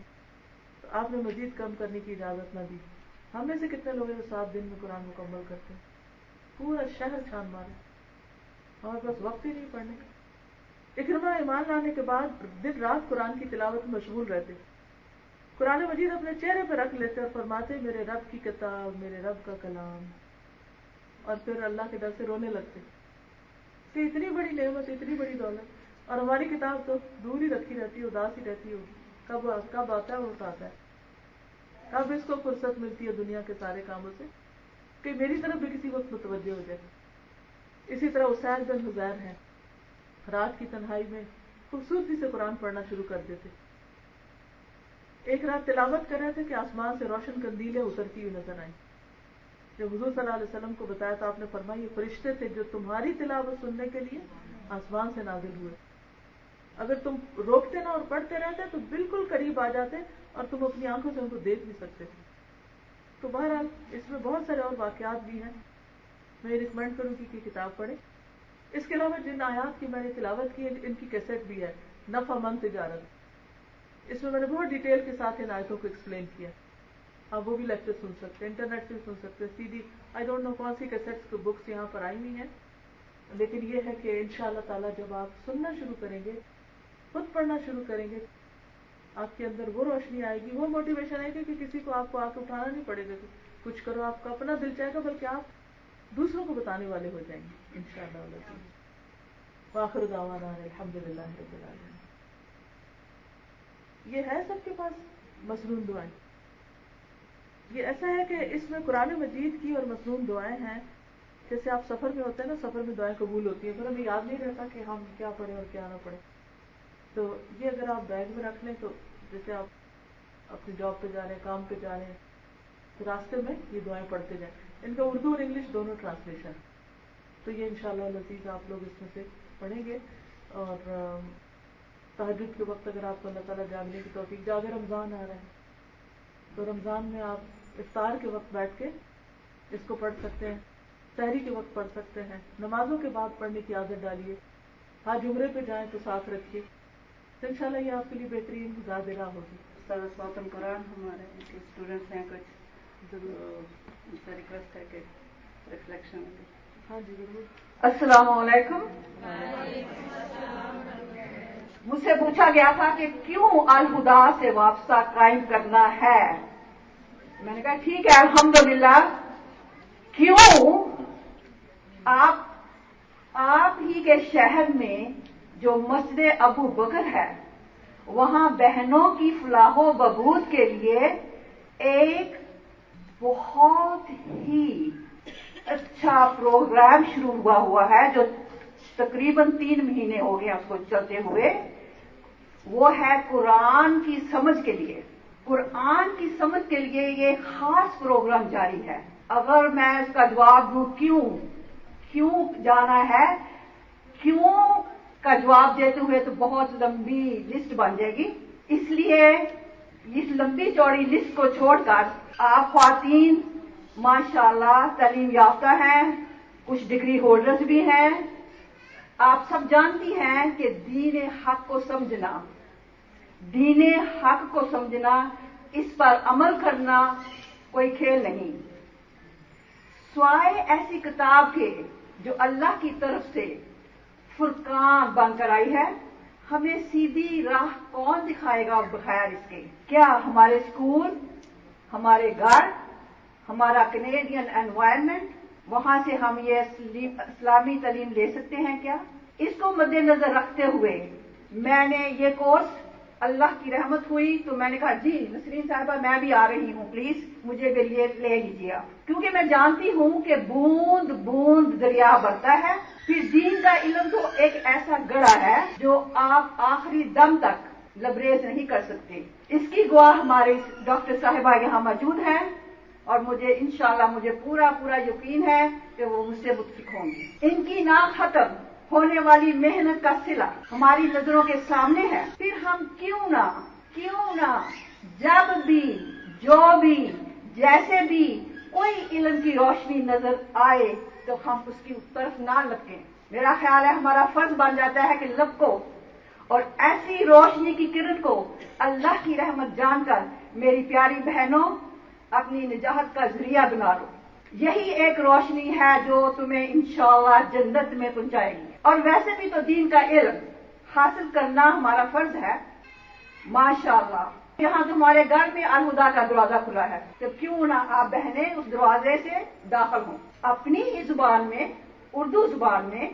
تو آپ نے مزید کم کرنے کی اجازت نہ دی. ہم میں سے کتنے لوگ ہیں جو 7 دن میں قرآن مکمل کرتے ہیں؟ پورا شہر چھان مارے، ہمارے پاس وقت ہی نہیں پڑھنے کا. اکرمہ ایمان لانے کے بعد دن رات قرآن کی تلاوت میں مشغول رہتے. قرآن مجید اپنے چہرے پہ رکھ لیتے اور فرماتے، میرے رب کی کتاب، میرے رب کا کلام، اور پھر اللہ کے ڈر سے رونے لگتے کہ اتنی بڑی نعمت، اتنی بڑی دولت، اور ہماری کتاب تو دور ہی رکھی رہتی ہے، اداس ہی رہتی ہوگی. کب آتا ہے وہ آتا ہے. کب اس کو فرصت ملتی ہے دنیا کے سارے کاموں سے کہ میری طرف بھی کسی وقت متوجہ ہو جائے. اسی طرح اسید بن حضیر ہیں، رات کی تنہائی میں خوبصورتی سے قرآن پڑھنا شروع کر دیتے. ایک رات تلاوت کر رہے تھے کہ آسمان سے روشن قندیلیں اترتی ہوئی نظر آئیں. جب حضور صلی اللہ علیہ وسلم کو بتایا تو آپ نے فرمایا، یہ فرشتے تھے جو تمہاری تلاوت سننے کے لیے آسمان سے نازل ہوئے. اگر تم روکتے نہ اور پڑھتے رہتے تو بالکل قریب آ جاتے اور تم اپنی آنکھوں سے ان کو دیکھ بھی سکتے تھے. تو بہرحال اس میں بہت سارے اور واقعات بھی ہیں. میں ریکمینڈ کروں گی کہ کتاب پڑھیں. اس کے علاوہ جن آیات کی میں نے تلاوت کی ہے ان کی کیسٹ بھی ہے، نفع من تجارت. اس میں نے بہت ڈیٹیل کے ساتھ ان آیتوں کو ایکسپلین کیا. آپ وہ بھی لیکچر سن سکتے ہیں، انٹرنیٹ سے سن سکتے ہیں، C D, I don't know کون سی کیسٹس کی بکس یہاں پر آئی ہوئی ہیں. لیکن یہ ہے کہ انشاءاللہ تعالیٰ جب آپ سننا شروع کریں گے، خود پڑھنا شروع کریں گے، آپ کے اندر وہ روشنی آئے گی، وہ موٹیویشن آئے گی کہ کسی کو آپ کو آ کے اٹھانا نہیں پڑے گا کہ کچھ کرو. آپ کا اپنا دل چاہے گا، بلکہ آپ دوسروں کو بتانے والے ہو جائیں گے انشاءاللہ. وآخر دعوانا الحمدللہ رب العالمین. یہ ہے سب کے پاس مسنون دعائیں. یہ ایسا ہے کہ اس میں قرآن مجید کی اور مسنون دعائیں ہیں. جیسے آپ سفر میں ہوتے ہیں نا، سفر میں دعائیں قبول ہوتی ہیں، پھر ہمیں یاد نہیں رہتا کہ ہم کیا پڑھیں اور کیا نہ پڑھیں. تو یہ اگر آپ بیگ میں رکھ لیں تو جیسے آپ اپنی جاب پہ جا رہے ہیں، کام پہ جا رہے ہیں، تو راستے میں یہ دعائیں پڑھتے جائیں. ان کا اردو اور انگلش دونوں ٹرانسلیشن. تو یہ انشاءاللہ لذیذ آپ لوگ اس میں سے پڑھیں گے. اور تہجد کے وقت اگر آپ کو اللہ تعالیٰ جاگنے کی توفیق دے، اگر رمضان آ رہا ہے تو رمضان میں آپ افطار کے وقت بیٹھ کے اس کو پڑھ سکتے ہیں، سحری کے وقت پڑھ سکتے ہیں، نمازوں کے بعد پڑھنے کی عادت ڈالیے. حج عمرے پہ جائیں تو ساتھ رکھیے، تو انشاءاللہ یہ آپ کے لیے بہترین زاد راہ ہوگی. صوت القرآن ہمارے اسٹوڈنٹس ہیں کچھ، ضرور ان سے ریکویسٹ ہے کہ ریفلیکشن. ہاں جی ضرور. السلام علیکم. مجھ سے پوچھا گیا تھا کہ کیوں الہدا سے وابستہ قائم کرنا ہے. میں نے کہا ٹھیک ہے الحمدللہ. کیوں؟ آپ ہی کے شہر میں جو مسجد ابو بکر ہے، وہاں بہنوں کی فلاح و بہبود کے لیے ایک بہت ہی اچھا پروگرام شروع ہوا ہے جو تقریباً 3 مہینے ہو گئے اس کو چلتے ہوئے. وہ ہے قرآن کی سمجھ کے لیے. قرآن کی سمجھ کے لیے یہ خاص پروگرام جاری ہے. اگر میں اس کا جواب دوں کیوں جانا ہے، کیوں کا جواب دیتے ہوئے تو بہت لمبی لسٹ بن جائے گی. اس لیے اس لمبی چوڑی لسٹ کو چھوڑ کر آپ خواتین ماشاءاللہ تعلیم یافتہ ہیں، کچھ ڈگری ہولڈرز بھی ہیں. آپ سب جانتی ہیں کہ دین حق کو سمجھنا، اس پر عمل کرنا کوئی کھیل نہیں. سوائے ایسی کتاب کے جو اللہ کی طرف سے فرقان بن کر آئی ہے، ہمیں سیدھی راہ کون دکھائے گا بغیر اس کے؟ کیا ہمارے اسکول، ہمارے گھر، ہمارا کینیڈین انوائرمنٹ، وہاں سے ہم یہ اسلامی تعلیم لے سکتے ہیں کیا؟ اس کو مد نظر رکھتے ہوئے میں نے یہ کورس، اللہ کی رحمت ہوئی تو میں نے کہا جی نسرین صاحبہ میں بھی آ رہی ہوں، پلیز مجھے بھی لے لیجیے آپ. کیونکہ میں جانتی ہوں کہ بوند بوند دریا بڑھتا ہے. پھر دین کا علم تو ایک ایسا گڑھا ہے جو آپ آخری دم تک لبریز نہیں کر سکتے. اس کی گواہ ہمارے ڈاکٹر صاحبہ یہاں موجود ہیں، اور مجھے انشاءاللہ مجھے پورا یقین ہے کہ وہ مجھ سے متفق ہوں گی. ان کی نا ختم ہونے والی محنت کا صلہ ہماری نظروں کے سامنے ہے. پھر ہم کیوں نہ جب بھی، جو بھی، جیسے بھی کوئی علم کی روشنی نظر آئے تو ہم اس کی طرف نہ لپکیں. میرا خیال ہے ہمارا فرض بن جاتا ہے کہ لپکو اور ایسی روشنی کی کرن کو اللہ کی رحمت جان کر میری پیاری بہنوں اپنی نجات کا ذریعہ بنا لو. یہی ایک روشنی ہے جو تمہیں انشاءاللہ جنت میں پہنچائے گی. اور ویسے بھی تو دین کا علم حاصل کرنا ہمارا فرض ہے. ماشاءاللہ یہاں تمہارے گھر میں الہدا کا دروازہ کھلا ہے، تو کیوں نہ آپ بہنیں اس دروازے سے داخل ہوں. اپنی ہی زبان میں، اردو زبان میں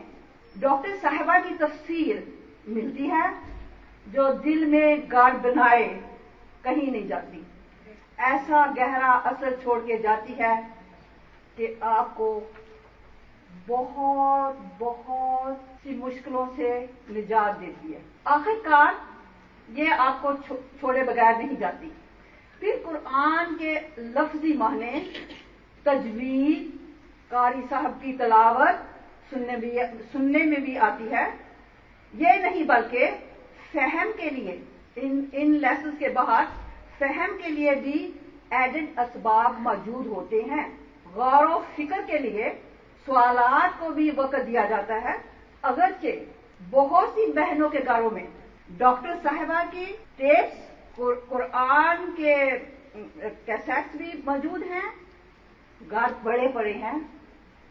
ڈاکٹر صاحبہ کی تفسیر ملتی ہے جو دل میں گاڑ بنائے کہیں نہیں جاتی. ایسا گہرا اثر چھوڑ کے جاتی ہے کہ آپ کو بہت سی مشکلوں سے نجات دیتی ہے. آخرکار یہ آپ کو چھوڑے بغیر نہیں جاتی. پھر قرآن کے لفظی معنی، تجوید، قاری صاحب کی تلاوت سننے میں بھی آتی ہے. یہ نہیں بلکہ فہم کے لیے ان لیسنز کے باہر فہم کے لیے بھی ایڈڈ اسباب موجود ہوتے ہیں. غور و فکر کے لیے سوالات کو بھی وقت دیا جاتا ہے. اگرچہ بہت سی بہنوں کے گھروں میں ڈاکٹر صاحبہ کی ٹیپس، قرآن کے کیسٹس بھی موجود ہیں، گھر بڑے پڑے ہیں،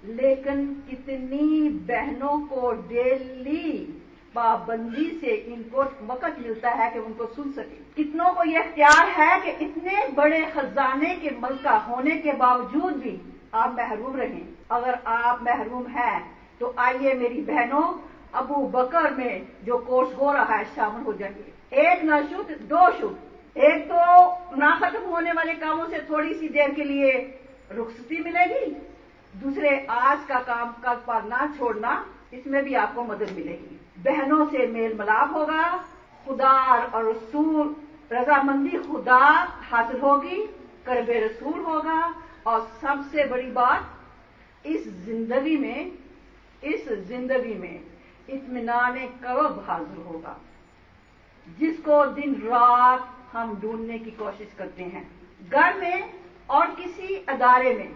لیکن کتنی بہنوں کو ڈیلی پابندی سے ان کو وقت ملتا ہے کہ ان کو سن سکیں. کتنوں کو یہ اختیار ہے کہ اتنے بڑے خزانے کے ملکہ ہونے کے باوجود بھی آپ محروم رہیں. اگر آپ محروم ہیں تو آئیے میری بہنوں ابو بکر میں جو کورس ہو رہا ہے شامل ہو جائیے. ایک نہ شد، دو شد، ایک تو نہ ختم ہونے والے کاموں سے تھوڑی سی دیر کے لیے رخصتی ملے گی، دوسرے آج کا کام کل پر نہ چھوڑنا، اس میں بھی آپ کو مدد ملے گی، بہنوں سے میل ملاپ ہوگا، خدا اور رسول رضامندی خدا حاصل ہوگی، قرب رسول ہوگا، اور سب سے بڑی بات اس زندگی میں اطمینان قلب حاصل ہوگا، جس کو دن رات ہم ڈھونڈنے کی کوشش کرتے ہیں۔ گھر میں اور کسی ادارے میں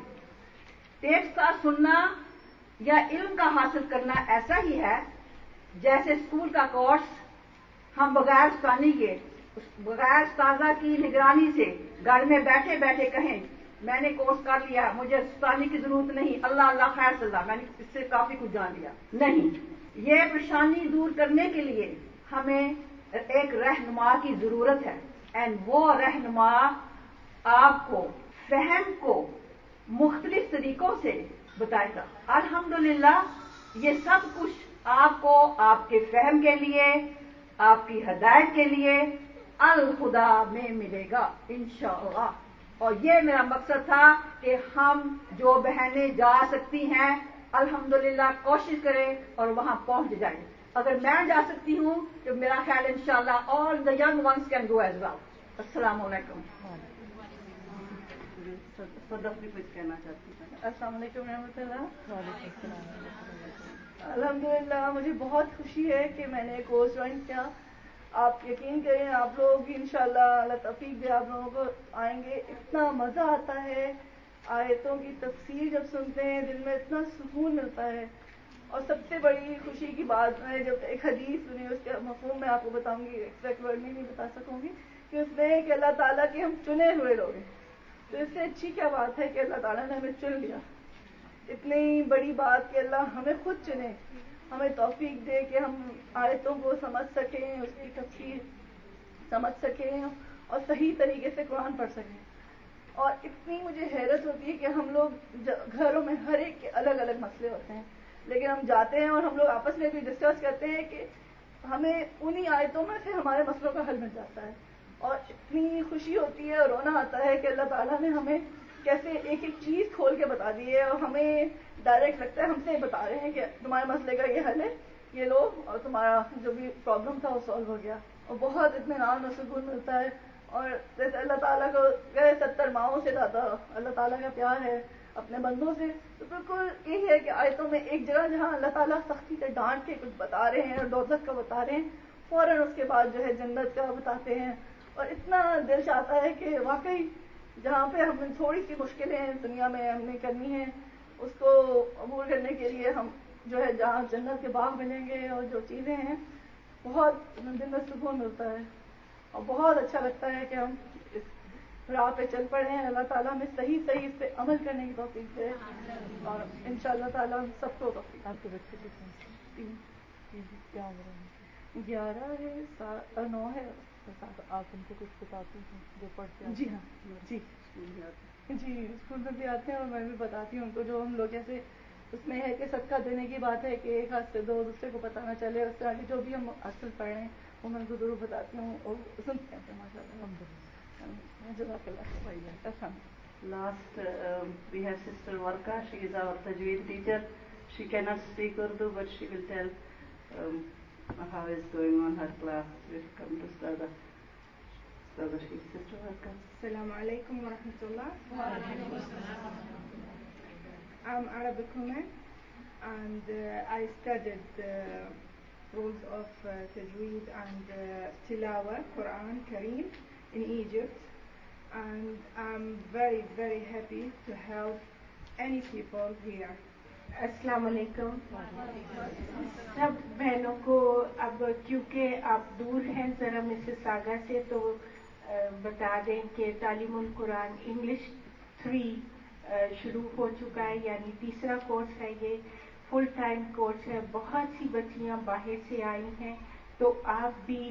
ٹیپس کا سننا یا علم کا حاصل کرنا ایسا ہی ہے جیسے اسکول کا کورس ہم بغیر استاذہ کی نگرانی سے گھر میں بیٹھے بیٹھے کہیں میں نے کورس کر لیا، مجھے استاذی کی ضرورت نہیں، اللہ اللہ خیر صلی اللہ، میں نے اس سے کافی کچھ جان لیا۔ نہیں، یہ پریشانی دور کرنے کے لیے ہمیں ایک رہنما کی ضرورت ہے، اینڈ وہ رہنما آپ کو فہم کو مختلف طریقوں سے بتائے گا۔ الحمدللہ یہ سب کچھ آپ کو آپ کے فہم کے لیے، آپ کی ہدایت کے لیے الخدا میں ملے گا انشاءاللہ۔ اور یہ میرا مقصد تھا کہ ہم جو بہنیں جا سکتی ہیں الحمدللہ کوشش کریں اور وہاں پہنچ جائیں۔ اگر میں جا سکتی ہوں تو میرا خیال انشاءاللہ all the young ones can go as well۔ السلام علیکم۔ صدف بھی کچھ کہنا چاہتی ہیں۔ السلام علیکم ورحمۃ اللہ۔ الحمدللہ مجھے بہت خوشی ہے کہ میں نے کورس جوائن کیا۔ آپ یقین کریں آپ لوگ بھی انشاءاللہ اللہ توفیق دے آپ لوگوں کو آئیں گے، اتنا مزہ آتا ہے، آیتوں کی تفسیر جب سنتے ہیں دل میں اتنا سکون ملتا ہے۔ اور سب سے بڑی خوشی کی بات میں جب ایک حدیث سنی اس کا مفہوم میں آپ کو بتاؤں گی، ایکزیکٹ ورڈ میں نہیں بتا سکوں گی، کہ اس میں کہ اللہ تعالیٰ کے ہم چنے ہوئے لوگ ہیں، تو اس سے اچھی کیا بات ہے کہ اللہ تعالیٰ نے ہمیں چن لیا۔ اتنی بڑی بات کہ اللہ ہمیں خود چنے، ہمیں توفیق دے کہ ہم آیتوں کو سمجھ سکیں، اس کی تفسیر سمجھ سکیں اور صحیح طریقے سے قرآن پڑھ سکیں۔ اور اتنی مجھے حیرت ہوتی ہے کہ ہم لوگ گھروں میں ہر ایک کے الگ الگ مسئلے ہوتے ہیں، لیکن ہم جاتے ہیں اور ہم لوگ آپس میں بھی ڈسکس کرتے ہیں کہ ہمیں انہی آیتوں میں سے ہمارے مسئلوں کا حل مل جاتا ہے، اور اتنی خوشی ہوتی ہے اور رونا آتا ہے کہ اللہ تعالیٰ نے ہمیں کیسے ایک ایک چیز کھول کے بتا دی ہے، اور ہمیں ڈائریکٹ لگتا ہے ہم سے بتا رہے ہیں کہ تمہارے مسئلے کا یہ حل ہے، یہ لو، اور تمہارا جو بھی پرابلم تھا وہ سالو ہو گیا، اور بہت اطمینان اور سکون ملتا ہے۔ اور جیسے اللہ تعالیٰ کو 70 ماؤں سے زیادہ اللہ تعالیٰ کا پیار ہے اپنے بندوں سے، تو بالکل یہی ہے کہ آیتوں میں ایک جگہ جہاں اللہ تعالیٰ سختی سے ڈانٹ کے کچھ بتا رہے ہیں اور دوزخ کا بتا رہے ہیں، فوراً اس کے بعد جو ہے جنت کا بتاتے ہیں، اور اتنا دل چاہتا ہے کہ واقعی جہاں پہ ہم تھوڑی سی مشکلیں دنیا میں ہم نے کرنی ہیں اس کو عبور کرنے کے لیے ہم جو ہے جہاں جنت کے باغ ملیں گے اور جو چیزیں ہیں بہت دل میں سکون ملتا ہے اور بہت اچھا لگتا ہے کہ ہم اس راہ پہ چل پڑے ہیں۔ اللہ تعالیٰ ہمیں صحیح اس پہ عمل کرنے کی توفیق دے اور انشاءاللہ تعالیٰ ہم سب کو توفیق۔ آپ کے بچے کتنے کیا عمر ہے؟ 11 ہے، 9 ہے۔ آپ ان کو کچھ بتاتے ہیں جو پڑھتے ہیں؟ جی ہاں، جی اسکول میں بھی آتے ہیں اور میں بھی بتاتی ہوں ان کو، جو ہم لوگ جیسے اس میں ہے کہ صدقہ دینے کی بات ہے کہ ایک ہاتھ سے دو، دوسرے کو پتہ نہ چلے، اس طرح کی جو بھی ہم اصل پڑھ رہے ہیں وہ میں ان کو ضرور بتاتی ہوں اور سنتے ہیں ماشاء اللہ۔ جزاک اللہ۔ Last, we have Sister Warka. She is our Tajweed teacher. She cannot speak Urdu, but she will tell how is going on her class. Welcome to Stada. Sister Warka. Assalamu alaikum wa rahmatullah. I'm Arabic woman and I studied the rules of Tajweed and Tilawa, Quran Kareem in Egypt, and I'm very very happy to help any people here. السلام علیکم سب بہنوں کو۔ اب کیونکہ آپ دور ہیں ذرا مسیساگا سے، تو بتا دیں کہ تعلیم القرآن انگلش 3 شروع ہو چکا ہے، یعنی تیسرا کورس ہے، یہ فل ٹائم کورس ہے۔ بہت سی بچیاں باہر سے آئی ہیں، تو آپ بھی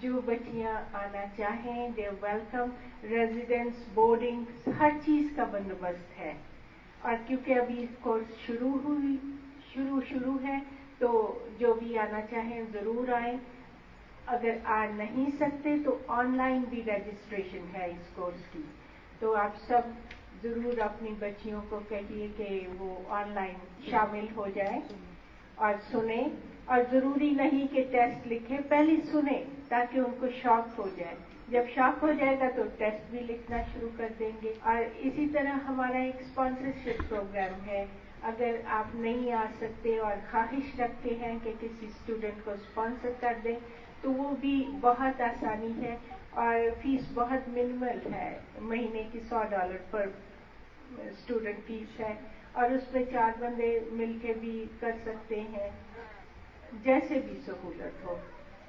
جو بچیاں آنا چاہیں دے ویلکم۔ ریزیڈنس، بورڈنگ، ہر چیز کا بندوبست ہے، اور کیونکہ ابھی کورس شروع ہے تو جو بھی آنا چاہیں ضرور آئیں۔ اگر آ نہیں سکتے تو آن لائن بھی رجسٹریشن ہے اس کورس کی، تو آپ سب ضرور اپنی بچیوں کو کہیے کہ وہ آن لائن شامل ہو جائیں اور سنیں، اور ضروری نہیں کہ ٹیسٹ لکھیں، پہلے سنیں تاکہ ان کو شوق ہو جائے، جب شوق ہو جائے گا تو ٹیسٹ بھی لکھنا شروع کر دیں گے۔ اور اسی طرح ہمارا ایک اسپانسرشپ پروگرام ہے، اگر آپ نہیں آ سکتے اور خواہش رکھتے ہیں کہ کسی اسٹوڈنٹ کو اسپانسر کر دیں تو وہ بھی بہت آسانی ہے، اور فیس بہت منیمل ہے، مہینے کی $100 پر اسٹوڈنٹ فیس ہے، اور اس میں 4 بندے مل کے بھی کر سکتے ہیں، جیسے بھی سہولت ہو۔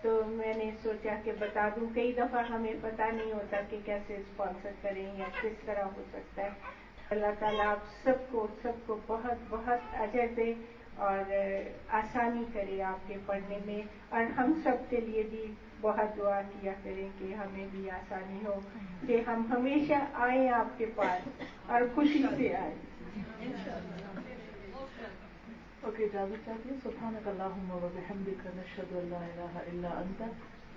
تو میں نے سوچا کہ بتا دوں، کئی دفعہ ہمیں پتہ نہیں ہوتا کہ کیسے اسپانسر کریں یا کس طرح ہو سکتا ہے۔ اللہ تعالیٰ آپ سب کو بہت بہت اجر دے اور آسانی کرے آپ کے پڑھنے میں، اور ہم سب کے لیے بھی بہت دعا کیا کریں کہ ہمیں بھی آسانی ہو، کہ ہم ہمیشہ آئیں آپ کے پاس اور خوشی سے آئیں۔ اوکے، اجازت چاہتی ہوں۔ سبحانک اللہم و بحمدک، نشہد ان لا الہ الا انت،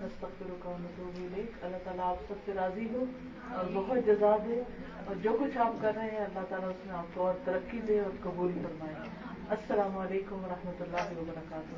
نستغفرک و نتوب الیک۔ اللہ تعالیٰ آپ سب سے راضی ہو اور بہت جزا دے، اور جو کچھ آپ کر رہے ہیں اللہ تعالیٰ اس میں آپ کو اور ترقی دے اور قبول فرمائے۔ السلام علیکم و رحمۃ اللہ وبرکاتہ۔